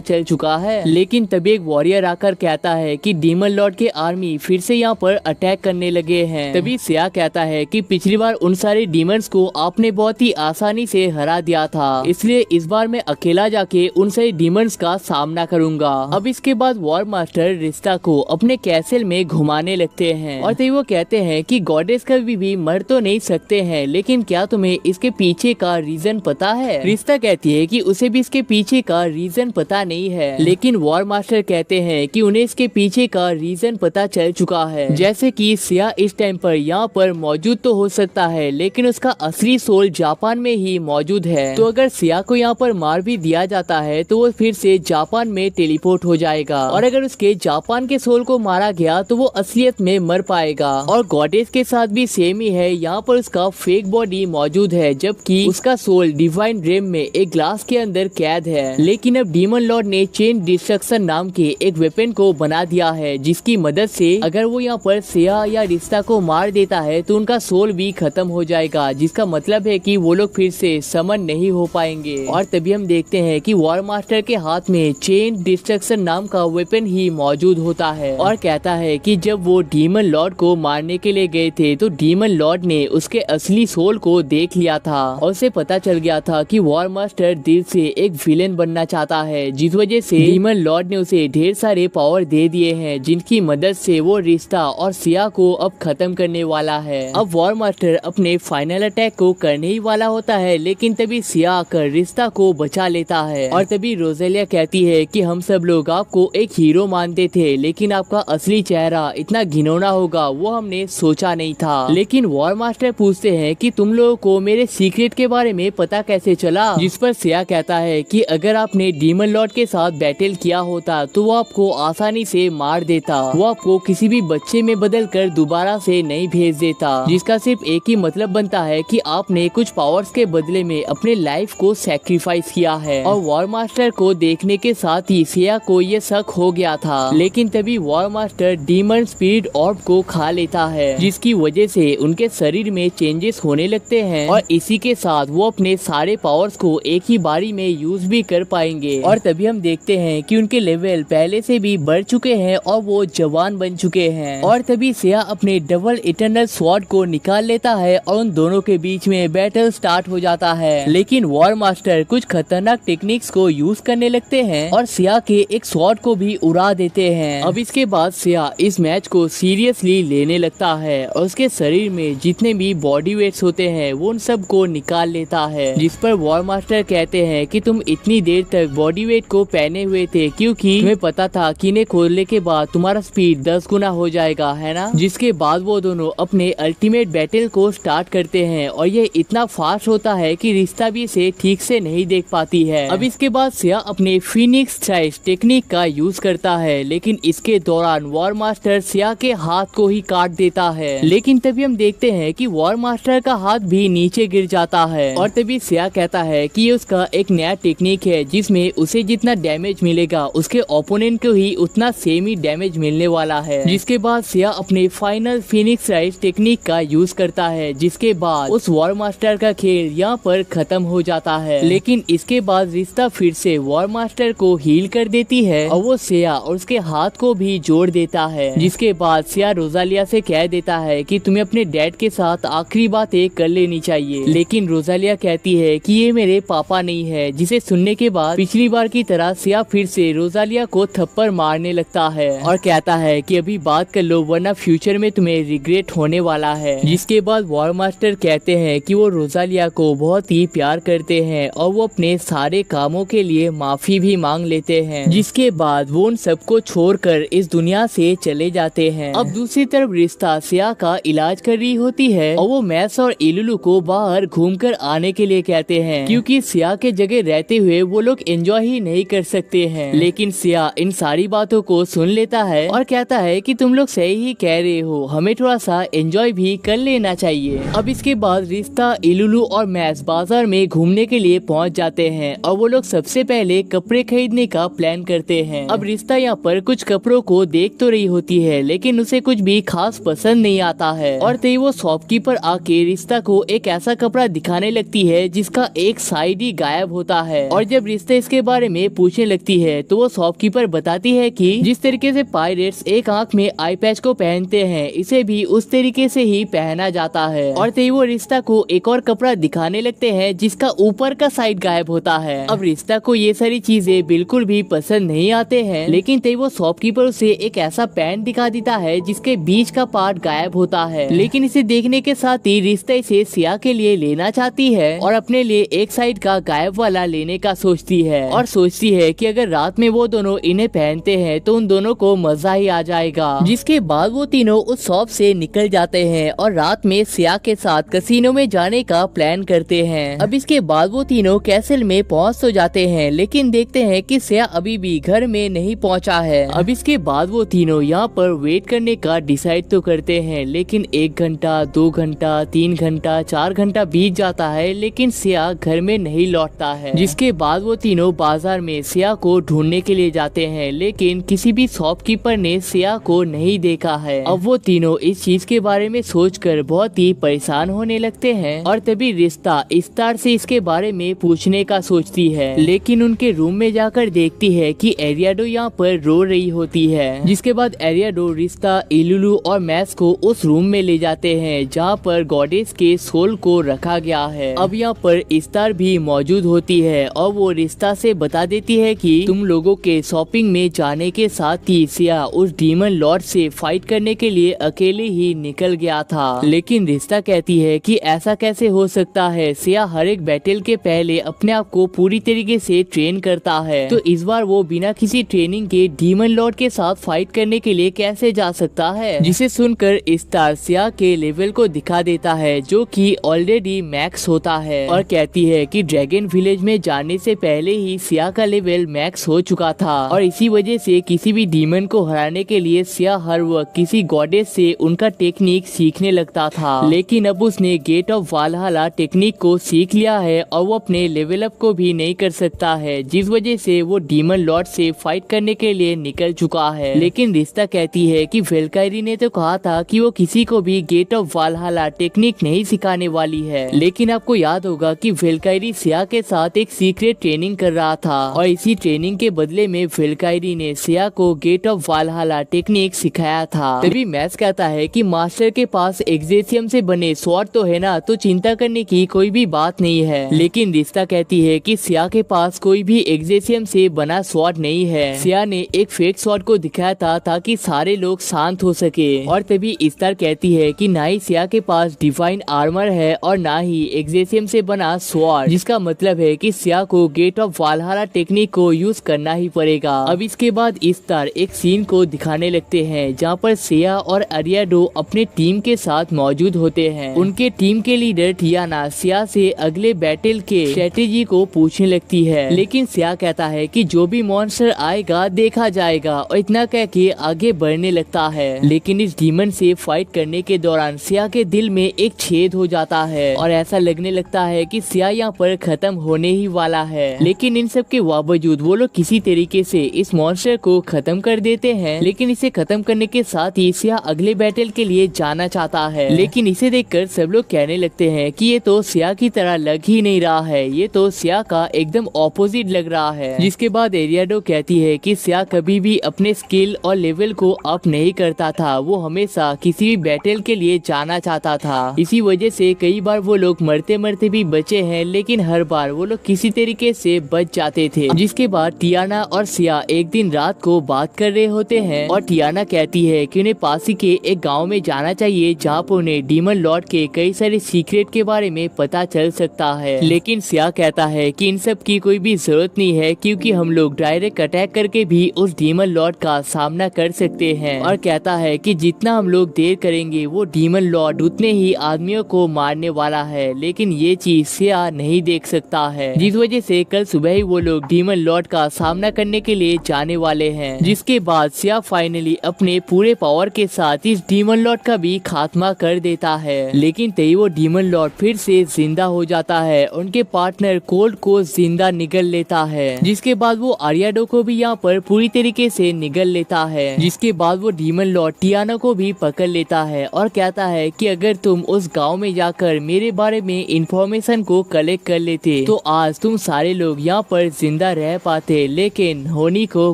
चल चुका है। लेकिन तभी एक वॉरियर आकर कहता है कि डीमन लॉर्ड के आर्मी फिर से यहाँ पर अटैक करने लगे हैं। तभी श्रेया कहता है कि पिछली बार उन सारे डीमंस को आपने बहुत ही आसानी से हरा दिया था, इसलिए इस बार मैं अकेला जाके उन सारे डीमंस का सामना करूंगा। अब इसके बाद वॉर मास्टर रिश्ता को अपने कैसल में घुमाने लगते हैं और तभी वो कहते हैं कि गॉडेस कभी भी मर तो नहीं सकते हैं, लेकिन क्या तुम्हें इसके पीछे का रीजन पता है? रिश्ता कहती है कि उसे भी इसके पीछे का रीजन पता नहीं है, लेकिन वॉर मास्टर कहते हैं कि उन्हें इसके पीछे का रीजन पता चल चुका है। जैसे कि श्रेया इस टाइम पर यहाँ पर मौजूद तो हो सकता है, लेकिन उसका असली सोल जापान में ही मौजूद है। तो अगर श्रेया को यहाँ पर मार भी दिया जाता है तो वो फिर से जापान में टेलीपोर्ट हो जाएगा, और अगर उसके जापान के सोल को मारा गया तो वो असलियत में मर पाएगा। और गॉडेस के साथ भी सेम ही है, यहाँ पर उसका फेक बॉडी मौजूद है जबकि उसका सोल डिवाइन ड्रीम में एक ग्लास के अंदर कैद है। लेकिन अब डीमन लॉर्ड ने चेन डिस्ट्रक्शन नाम के एक वेपन को बना दिया है, जिसकी मदद से अगर वो यहाँ पर श्रेया या रिश्ता को मार देता है तो उनका सोल भी खत्म हो जाएगा, जिसका मतलब है कि वो लोग फिर से समन नहीं हो पाएंगे। और तभी हम देखते हैं कि वॉर मास्टर के हाथ में चेन डिस्ट्रक्शन नाम का वेपन ही मौजूद होता है और कहता है कि जब वो डीमन लॉर्ड को मारने के लिए गए थे तो डीमन लॉर्ड ने उसके असली सोल को देख लिया था और उसे पता चल गया था कि वॉर मास्टर दिल से एक विलेन बनना चाहता है, जिस वजह से डीमन लॉर्ड ने उसे ढेर सारे पावर दे दिए हैं जिनकी मदद से वो रिश्ता और श्रेया को अब खत्म करने वाला है। अब वॉर मास्टर अपने फाइनल अटैक को करने ही वाला होता है, लेकिन तभी श्रेया आकर रिश्ता को बचा लेता है और तभी रोजेलिया कहती है कि हम सब लोग आपको एक हीरो मानते थे, लेकिन आपका असली चेहरा इतना घिनौना होगा वो हमने सोचा नहीं था। लेकिन वॉर मास्टर पूछते हैं कि तुम लोगों को मेरे सीक्रेट के बारे में पता कैसे चला? जिस पर श्रेया कहता है कि अगर आपने डीमन लॉर्ड के साथ बैटल किया होता तो वो आपको आसानी से मार देता, वो आपको किसी भी बच्चे में बदल कर दोबारा से नहीं भेज देता, जिसका सिर्फ एक ही मतलब बनता है कि आपने कुछ पावर्स के बदले में अपने लाइफ को सैक्रिफाइस किया है। और वॉर मास्टर को देखने के साथ ही श्रेया को ये शक हो गया था, लेकिन तभी वॉर मास्टर डीमन स्पिरिट ऑर्ब को खा लेता है, जिसकी वजह से उनके शरीर में चेंजेस होने लगते हैं और इसी के साथ वो अपने सारे पावर्स को एक ही बारी में यूज भी कर पाएंगे। और तभी हम देखते हैं कि उनके लेवल पहले से भी बढ़ चुके हैं और वो जवान बन चुके हैं। और तभी श्रेया अपने डबल इटर्नल स्वॉर्ड को निकाल लेता है और उन दोनों के बीच में बैटल स्टार्ट हो जाता है। लेकिन वॉर मास्टर कुछ खतरनाक टेक्निक्स को यूज करने लगते हैं और श्रेया के एक स्वॉर्ड को भी उड़ा देते हैं। अब इसके बाद श्रेया इस मैच को सीरियसली लेने लगता है और उसके शरीर में जितने भी बॉडी वेट्स होते हैं वो उन सब को निकाल लेता है, जिस पर वॉर मास्टर कहते हैं कि तुम इतनी देर तक बॉडी वेट को पहने हुए थे क्योंकि तुम्हें पता था कि इन्हें खोलने के बाद तुम्हारा स्पीड 10 गुना हो जाएगा, है ना। जिसके बाद वो दोनों अपने अल्टीमेट बैटल को स्टार्ट करते हैं और ये इतना फास्ट होता है कि रिश्ता भी इसे ठीक से नहीं देख पाती है। अब इसके बाद सिया अपने फिनिक्स स्ट्राइक टेक्निक का यूज करता है, लेकिन इसके दौरान वॉर मास्टर सिया के हाथ को ही काट देता है। लेकिन तभी हम देखते हैं कि वॉर मास्टर का हाथ भी नीचे गिर जाता है और तभी सिया कहता है कि ये उसका एक नया टेक्निक है जिसमें उसे जितना डैमेज मिलेगा उसके ओपोनेंट को ही उतना सेम ही डैमेज मिलने वाला है। जिसके बाद सिया अपने फाइनल फिनिक्स राइज टेक्निक का यूज करता है, जिसके बाद उस वॉर मास्टर का खेल यहाँ पर खत्म हो जाता है। लेकिन इसके बाद रिश्ता फिर से वॉर मास्टर को हील कर देती है और वो सिया और उसके हाथ को भी जोड़ देता है। जिसके बाद सिया रोजालिया से कह देता है कि तुम्हें अपने डैड के साथ आखिरी बातें कर लेनी चाहिए। लेकिन रोजालिया कहती है कि ये मेरे पापा नहीं है। जिसे सुनने के बाद पिछली बार की तरह सिया फिर से रोजालिया को थप्पड़ मारने लगता है और कहता है कि अभी बात कर लो वरना फ्यूचर में तुम्हें रिग्रेट होने वाला है। जिसके बाद वॉर मास्टर कहते हैं कि वो रोजालिया को बहुत ही प्यार करते हैं और वो अपने सारे कामों के लिए माफी भी मांग लेते हैं। जिसके बाद वो उन सबको छोड़कर इस दुनिया से चले जाते हैं। अब दूसरी तरफ रिश्ता सिया का इलाज कर रही होती है और वो मैस और इलुलु को बाहर घूमकर आने के लिए कहते हैं क्योंकि सिया के जगह रहते हुए वो लोग एंजॉय ही नहीं कर सकते हैं। लेकिन सिया इन सारी बातों को सुन लेता है और कहता है कि तुम लोग सही ही कह रहे हो, हमें थोड़ा सा एंजॉय भी कर लेना चाहिए। अब इसके बाद रिश्ता, इलुलु और मैस बाजार में घूमने के लिए पहुंच जाते हैं और वो लोग सबसे पहले कपड़े खरीदने का प्लान करते हैं। अब रिश्ता यहाँ पर कुछ कपड़ों को देख तो रही होती है लेकिन उसे कुछ भी खास पसंद नहीं आता है और तभी वो शॉपकीपर आके रिश्ता को एक ऐसा कपड़ा दिखाने लगती है जिसका एक साइड ही गायब होता है। और जब रिश्ता इसके बारे में पूछने लगती है तो वो शॉपकीपर बताती है कि जिस तरीके से पायरेट्स एक आंख में आई पैच को पहनते हैं इसे भी उस तरीके से ही पहना जाता है। और तभी वो रिश्ता को एक और कपड़ा दिखाने लगते हैं जिसका ऊपर का साइड गायब होता है। अब रिश्ता को ये सारी चीजें बिल्कुल भी पसंद नहीं आते हैं लेकिन तभी वो शॉपकीपर उसे एक ऐसा पैंट दिखा देता है जिसके बीच का पार्ट गायब होता है। लेकिन इसे देखने के साथ ही रिश्ता इसे सिया के लिए लेना चाहती है और अपने लिए एक साइड का गायब वाला लेने का सोचती है और सोचती है कि अगर रात में वो दोनों इन्हें पहनते हैं तो उन दोनों को मजा ही आ जाएगा। जिसके बाद वो तीनों उस शॉप से निकल जाते हैं और रात में सिया के साथ कसिनो में जाने का प्लान करते हैं। अब इसके बाद वो तीनों कैसल में पहुंच तो जाते हैं लेकिन देखते हैं कि सिया अभी भी घर में नहीं पहुंचा है। अब इसके बाद वो तीनों यहाँ पर वेट करने का डिसाइड तो करते हैं लेकिन 1 घंटा 2 घंटा 3 घंटा 4 घंटा बीत जाता है लेकिन सिया घर में नहीं लौटता है। जिसके बाद वो तीनों बाजार में सिया को ढूंढने के लिए जाते हैं लेकिन किसी भी शॉपकीपर ने सिया को नहीं देखा है। अब वो तीनों इस चीज के बारे में सोचकर बहुत ही परेशान होने लगते हैं और तभी रिश्ता इस्तार से इसके बारे में पूछने का सोचती है लेकिन उनके रूम में जाकर देखती है कि एरियाडो यहाँ पर रो रही होती है। जिसके बाद एरियाडो, रिश्ता, इलुलु और मैस को उस रूम में ले जाते हैं जहाँ पर गॉडेस के सोल को रखा गया है। अब यहाँ पर इस्तार भी मौजूद होती है और वो रिश्ता से बता देती है कि तुम लोगों के शॉपिंग में जाने के साथ ही सिया उस डीमन लॉर्ड से फाइट करने के लिए अकेले ही निकल गया था। लेकिन रिश्ता कहती है कि ऐसा कैसे हो सकता है, सिया हर एक बैटल के पहले अपने आप को पूरी तरीके से ट्रेन करता है तो इस बार वो बिना किसी ट्रेनिंग के डीमन लॉर्ड के साथ फाइट करने के लिए कैसे जा सकता है। जिसे सुनकर इस्तार सिया के लेवल को दिखा देता है जो कि ऑलरेडी मैक्स होता है और कहती है कि ड्रैगन विलेज में जाने से पहले ही सिया का लेवल मैक्स हो चुका था और इसी वजह से किसी भी डीमन को हराने के लिए सिया हर वक्त किसी गॉडेस से उनका टेक्निक सीखने लगता था। लेकिन अब उसने गेट ऑफ वालहला टेक्निक को सीख लिया है और वो अपने लेवल अप को भी नहीं कर सकता है जिस वजह से वो डीमन लॉर्ड से फाइट करने के लिए निकल चुका है। लेकिन रिश्ता कहती है कि वेलकायरी ने तो कहा था कि वो किसी को भी गेट ऑफ वालहला टेक्निक नहीं सिखाने वाली है। लेकिन आपको याद होगा कि वेलकायरी सिया के साथ एक सीक्रेट ट्रेनिंग कर रहा था और इसी ट्रेनिंग के बदले में वेलकायरी ने सिया को गेट ऑफ वालहला टेक्निक सिखाया था। तभी मैस कहता है कि मास्टर के पास एक्जेसियम से बने स्वॉर्ड तो है ना, तो चिंता करने की कोई भी बात नहीं है। लेकिन रिश्ता कहती है कि सिया के पास कोई भी एक्जेसियम से बना स्वॉर्ड नहीं है। सिया ने एक फेक स्वॉर्ड को दिखाया था ताकि सारे लोग शांत हो सके। और तभी इस्तार कहती है कि ना ही सिया के पास डिवाइन आर्मर है और ना ही एक्जेसियम से बना स्वॉर्ड, जिसका मतलब मतलब है कि सिया को गेट ऑफ वालहाला टेक्निक को यूज करना ही पड़ेगा। अब इसके बाद इस्तार एक सीन को दिखाने लगते हैं जहाँ पर सिया और अरियाडो अपने टीम के साथ मौजूद होते हैं। उनके टीम के लीडर टियाना सिया से अगले बैटल के स्ट्रेटेजी को पूछने लगती है, लेकिन सिया कहता है कि जो भी मॉन्स्टर आएगा देखा जाएगा और इतना कह के आगे बढ़ने लगता है। लेकिन इस डीमन से फाइट करने के दौरान सिया के दिल में एक छेद हो जाता है और ऐसा लगने लगता है कि सिया यहाँ पर खत्म होने ही वाला है। लेकिन इन सब के बावजूद वो लोग किसी तरीके से इस मॉन्स्टर को खत्म कर देते हैं। लेकिन इसे खत्म करने के साथ ही सिया अगले बैटल के लिए जाना चाहता है। लेकिन इसे देखकर सब लोग कहने लगते हैं कि ये तो सिया की तरह लग ही नहीं रहा है, ये तो सिया का एकदम ऑपोजिट लग रहा है। जिसके बाद एरियाडो कहती है कि सिया कभी भी अपने स्किल और लेवल को अप नहीं करता था, वो हमेशा किसी भी बैटल के लिए जाना चाहता था। इसी वजह से कई बार वो लोग मरते मरते भी बचे हैं, लेकिन हर बार वो लोग किसी तरीके से बच जाते थे। जिसके बाद टियाना और सिया एक दिन रात को बात कर रहे होते हैं और टियाना कहती है कि उन्हें पास ही के एक गांव में जाना चाहिए जहां पर उन्हें डीमन लॉर्ड के कई सारे सीक्रेट के बारे में पता चल सकता है। लेकिन सिया कहता है कि इन सब की कोई भी जरूरत नहीं है, क्योंकि हम लोग डायरेक्ट अटैक करके भी उस डीमन लॉर्ड का सामना कर सकते हैं। और कहता है कि जितना हम लोग देर करेंगे वो डीमन लॉर्ड उतने ही आदमियों को मारने वाला है। लेकिन ये चीज सिया नहीं देख सकता है, जिस वजह से कल सुबह ही वो लोग डीमन लॉर्ड का सामना करने के लिए जाने वाले हैं। जिसके बाद सिया फाइनली अपने पूरे पावर के साथ इस डीमन लॉर्ड का भी खात्मा कर देता है। लेकिन तभी वो डीमन लॉर्ड फिर से जिंदा हो जाता है, उनके पार्टनर कोल्ड को जिंदा निगल लेता है। जिसके बाद वो अरियाडो को भी यहाँ पर पूरी तरीके से निगल लेता है। जिसके बाद वो डीमन लॉर्ड टियाना को भी पकड़ लेता है और कहता है कि अगर तुम उस गांव में जाकर मेरे बारे में इंफॉर्मेशन को कलेक्ट कर लेते तो आज तुम सारे लोग यहाँ पर जिंदा रह पाते, लेकिन होनी को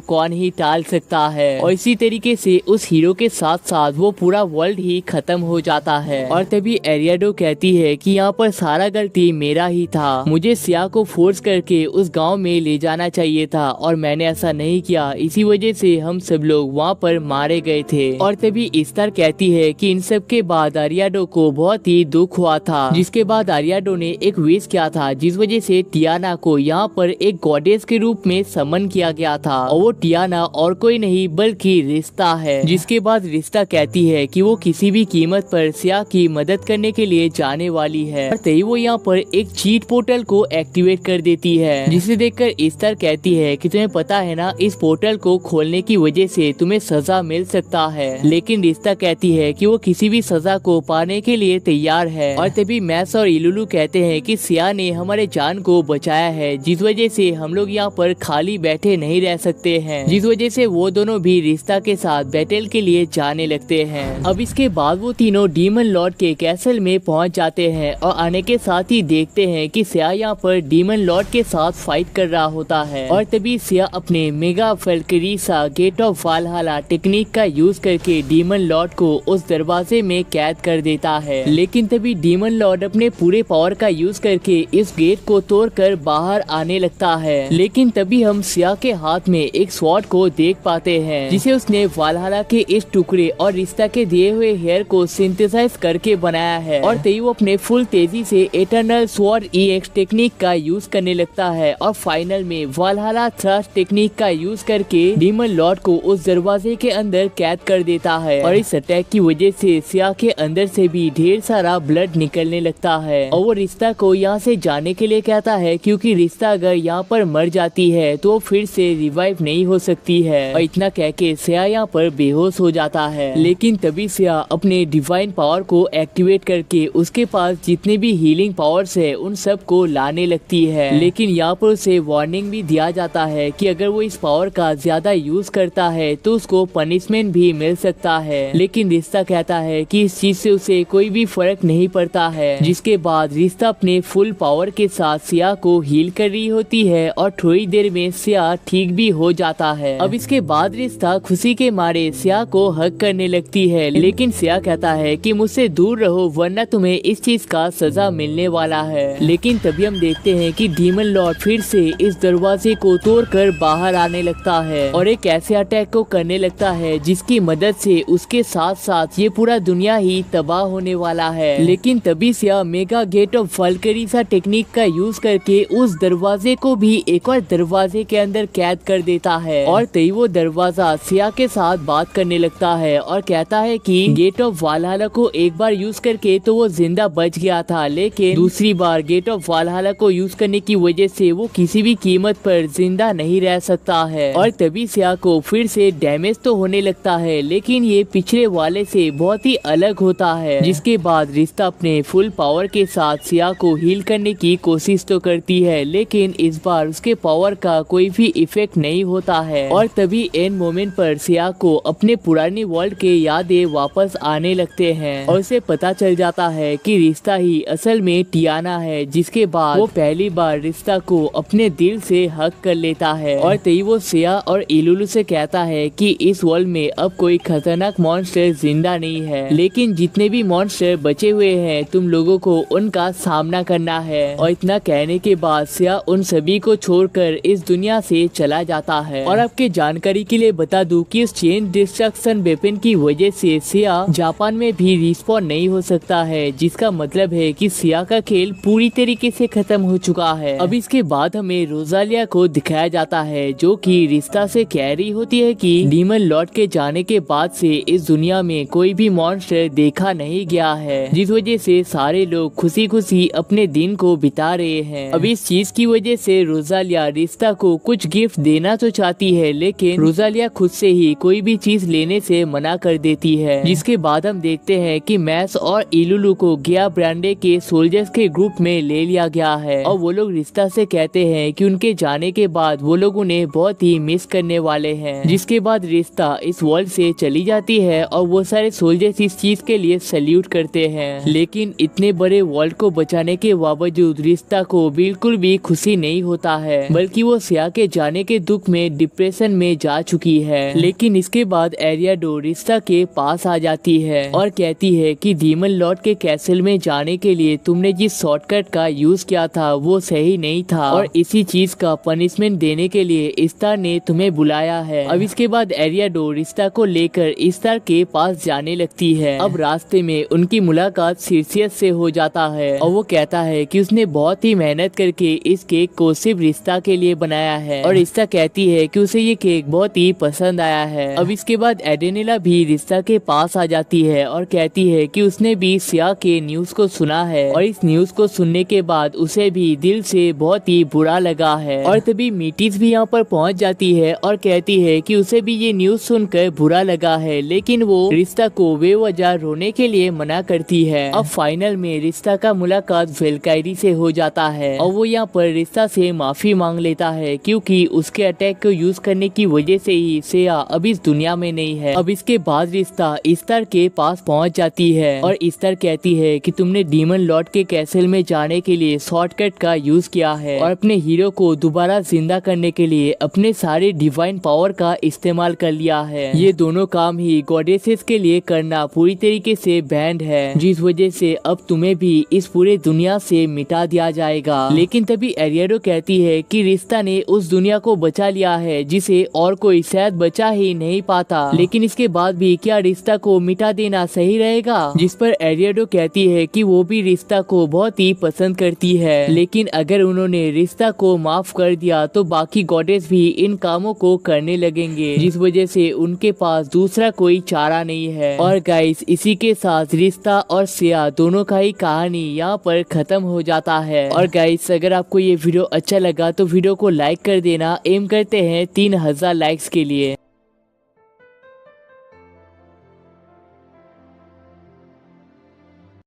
कौन ही टाल सकता है। और इसी तरीके से उस हीरो के साथ साथ वो पूरा वर्ल्ड ही खत्म हो जाता है। और तभी एरियाडो कहती है कि यहाँ पर सारा गलती मेरा ही था, मुझे सिया को फोर्स करके उस गांव में ले जाना चाहिए था और मैंने ऐसा नहीं किया, इसी वजह से हम सब लोग वहाँ पर मारे गए थे। और तभी इस्तार कहती है कि इन सब के बाद अरियाडो को बहुत ही दुख हुआ था। जिसके बाद अरियाडो ने एक विश किया था, जिस वजह से टियाना को यहाँ पर एक गॉडेस के रूप में समन किया गया था। और वो टियाना और कोई नहीं बल्कि रिश्ता है। जिसके बाद रिश्ता कहती है कि वो किसी भी कीमत पर सिया की मदद करने के लिए जाने वाली है। और तभी वो यहाँ पर एक चीट पोर्टल को एक्टिवेट कर देती है, जिसे देखकर इस्तार कहती है कि तुम्हें पता है ना, इस पोर्टल को खोलने की वजह से तुम्हें सजा मिल सकता है। लेकिन रिश्ता कहती है कि वो किसी भी सजा को पाने के लिए तैयार है। और तभी मैस और इलुलु कहते हैं कि सिया ने हमारे जान को बचाया है, जिस वजह से हम लोग यहाँ पर खाली बैठे नहीं रह सकते हैं। जिस वजह से वो दोनों भी रिश्ता के साथ बैटल के लिए जाने लगते हैं। अब इसके बाद वो तीनों डीमन लॉर्ड के कैसल में पहुँच जाते हैं और आने के साथ ही देखते हैं कि सिया यहाँ पर डीमन लॉर्ड के साथ फाइट कर रहा होता है। और तभी सिया अपने मेगा फल्करीसा गेट ऑफ वालहाला टेक्निक का यूज करके डीमन लॉर्ड को उस दरवाजे में कैद कर देता है। लेकिन तभी डीमन लॉर्ड अपने पूरे पावर का यूज करके इस गेट को तोड़कर बाहर आने लगता है। लेकिन तभी हम सिया के हाथ में एक स्वॉर्ड को देख पाते हैं, जिसे उसने वालहाला के इस टुकड़े और रिश्ता के दिए हुए हेयर को सिंथेसाइज करके बनाया है। और तभी वो अपने फुल तेजी से इटर्नल स्वॉर्ड EX टेक्निक का यूज करने लगता है और फाइनल में वालहाला थ्रस्ट टेक्निक का यूज करके डीमन लॉर्ड को उस दरवाजे के अंदर कैद कर देता है। और इस अटैक की वजह से सिया के अंदर से भी ढेर सारा ब्लड निकलने लगता है और वो रिश्ता को यहाँ से जाने के लिए कहता है, क्योंकि रिश्ता अगर यहाँ पर मर जाती है तो फिर से रिवाइव नहीं हो सकती है। और इतना कह के सिया यहाँ पर बेहोश हो जाता है। लेकिन तभी सिया अपने डिवाइन पावर को एक्टिवेट करके उसके पास जितने भी हीलिंग पावर्स है उन सब को लाने लगती है। लेकिन यहाँ पर उसे वार्निंग भी दिया जाता है कि अगर वो इस पावर का ज्यादा यूज करता है तो उसको पनिशमेंट भी मिल सकता है। लेकिन रिश्ता कहता है कि इस चीज से उसे कोई भी फर्क नहीं पड़ता है। जिसके बाद रिश्ता अपने फुल पावर के साथ सिया को हील कर रही होती है और थोड़ी देर में सिया ठीक भी हो जाता है। अब इसके बाद रिश्ता खुशी के मारे सिया को हक करने लगती है। लेकिन सिया कहता है कि मुझसे दूर रहो वरना तुम्हें इस चीज का सजा मिलने वाला है। लेकिन तभी हम देखते हैं कि डीमन लॉर्ड फिर से इस दरवाजे को तोड़कर बाहर आने लगता है और एक ऐसे अटैक को करने लगता है जिसकी मदद से उसके साथ साथ ये पूरा दुनिया ही तबाह होने वाला है। लेकिन तभी सिया मेगा गेट ऑफ वालकरीसा टेक्निक का यूज यूज करके उस दरवाजे को भी एक और दरवाजे के अंदर कैद कर देता है और तभी वो दरवाजा सिया के साथ बात करने लगता है और कहता है कि गेट ऑफ वालहल्ला को एक बार यूज करके तो वो जिंदा बच गया था, लेकिन दूसरी बार गेट ऑफ वालहल्ला को यूज करने की वजह से वो किसी भी कीमत पर जिंदा नहीं रह सकता है। और तभी सिया को फिर से डैमेज तो होने लगता है, लेकिन ये पिछले वाले से बहुत ही अलग होता है। जिसके बाद रिश्ता अपने फुल पावर के साथ सिया को हील करने की कोशिश तो करती है, लेकिन इस बार उसके पावर का कोई भी इफेक्ट नहीं होता है। और तभी एंड मोमेंट पर सिया को अपने पुरानी वर्ल्ड के यादें वापस आने लगते हैं और उसे पता चल जाता है कि रिश्ता ही असल में टियाना है। जिसके बाद वो पहली बार रिश्ता को अपने दिल से हक कर लेता है और तभी वो सिया और इलुलु से कहता है कि इस वर्ल्ड में अब कोई खतरनाक मॉन्स्टर जिंदा नहीं है, लेकिन जितने भी मॉन्स्टर बचे हुए हैं तुम लोगों को उनका सामना करना है। और इतना कहने के बाद सिया उन सभी को छोड़कर इस दुनिया से चला जाता है। और आपके जानकारी के लिए बता दूं कि इस चेन डिस्ट्रक्शन वेपन की वजह से सिया जापान में भी रिस्पॉन नहीं हो सकता है, जिसका मतलब है कि सिया का खेल पूरी तरीके से खत्म हो चुका है। अब इसके बाद हमें रोजालिया को दिखाया जाता है, जो कि रिश्ता से कह रही होती है कि डीमन लॉर्ड के जाने के बाद से इस दुनिया में कोई भी मॉन्स्टर देखा नहीं गया है, जिस वजह से सारे लोग खुशी खुशी अपने दिन को बिता रहे हैं। अब इस चीज की वजह से रोजालिया रिश्ता को कुछ गिफ्ट देना तो चाहती है, लेकिन रोजालिया खुद से ही कोई भी चीज लेने से मना कर देती है। जिसके बाद हम देखते हैं कि मैस और इलुलु को गिया ब्रांडे के सोल्जर्स के ग्रुप में ले लिया गया है और वो लोग रिश्ता से कहते हैं कि उनके जाने के बाद वो लोग उन्हें बहुत ही मिस करने वाले हैं। जिसके बाद रिश्ता इस वर्ल्ड से चली जाती है और वो सारे सोल्जर्स इस चीज के लिए सैल्यूट करते हैं, लेकिन इतने बड़े वर्ल्ड को बचाने के बावजूद रिश्ता को बिल्कुल भी खुशी नहीं होता है, बल्कि वो सिया के जाने के दुख में डिप्रेशन में जा चुकी है। लेकिन इसके बाद एरियाडो रिश्ता के पास आ जाती है और कहती है कि डीमन लॉर्ड के कैसल में जाने के लिए तुमने जिस शॉर्टकट का यूज किया था वो सही नहीं था और इसी चीज का पनिशमेंट देने के लिए इस्तार ने तुम्हें बुलाया है। अब इसके बाद एरियाडो रिश्ता को लेकर इस्तार के पास जाने लगती है। अब रास्ते में उनकी मुलाकात सिरसियस से हो जाता है और वो कहता है कि उसने बहुत ही मेहनत करके इस केक को सिर्फ रिश्ता के लिए बनाया है और रिश्ता कहती है कि उसे ये केक बहुत ही पसंद आया है। अब इसके बाद एडेनिला भी रिश्ता के पास आ जाती है और कहती है कि उसने भी सिया के न्यूज को सुना है और इस न्यूज को सुनने के बाद उसे भी दिल से बहुत ही बुरा लगा है। और तभी मीटिस भी यहाँ पर पहुँच जाती है और कहती है कि उसे भी ये न्यूज सुनकर बुरा लगा है, लेकिन वो रिश्ता को बेवजह रोने के लिए मना करती है। अब फाइनल में रिश्ता का मुलाकात वेलकायरी से हो जाता है और वो यहाँ पर रिश्ता से माफी मांग लेता है, क्योंकि उसके अटैक को यूज करने की वजह से ही सिया अब इस दुनिया में नहीं है। अब इसके बाद रिश्ता इस्तार के पास पहुँच जाती है और इस्तार कहती है कि तुमने डीमन लॉर्ड के कैसल में जाने के लिए शॉर्टकट का यूज किया है और अपने हीरो को दोबारा जिंदा करने के लिए अपने सारे डिवाइन पावर का इस्तेमाल कर लिया है। ये दोनों काम ही गॉडेसेस के लिए करना पूरी तरीके से बैंड है, जिस वजह से अब तुम्हें भी इस पूरे दुनिया से मिटा दिया जाएगा। लेकिन तभी एरियाडो कहती है कि रिश्ता ने उस दुनिया को बचा लिया है जिसे और कोई शायद बचा ही नहीं पाता, लेकिन इसके बाद भी क्या रिश्ता को मिटा देना सही रहेगा? जिस पर एरियाडो कहती है कि वो भी रिश्ता को बहुत ही पसंद करती है, लेकिन अगर उन्होंने रिश्ता को माफ कर दिया तो बाकी गॉडेस भी इन कामों को करने लगेंगे, जिस वजह से उनके पास दूसरा कोई चारा नहीं है। और गाइस, इसी के साथ रिश्ता और सिया दोनों का ही कहानी यहाँ पर खत्म हो जाता है। और गाइस, अगर आपको ये वीडियो अच्छा लगा तो वीडियो को लाइक कर देना। एम करते हैं 3000 लाइक्स के लिए।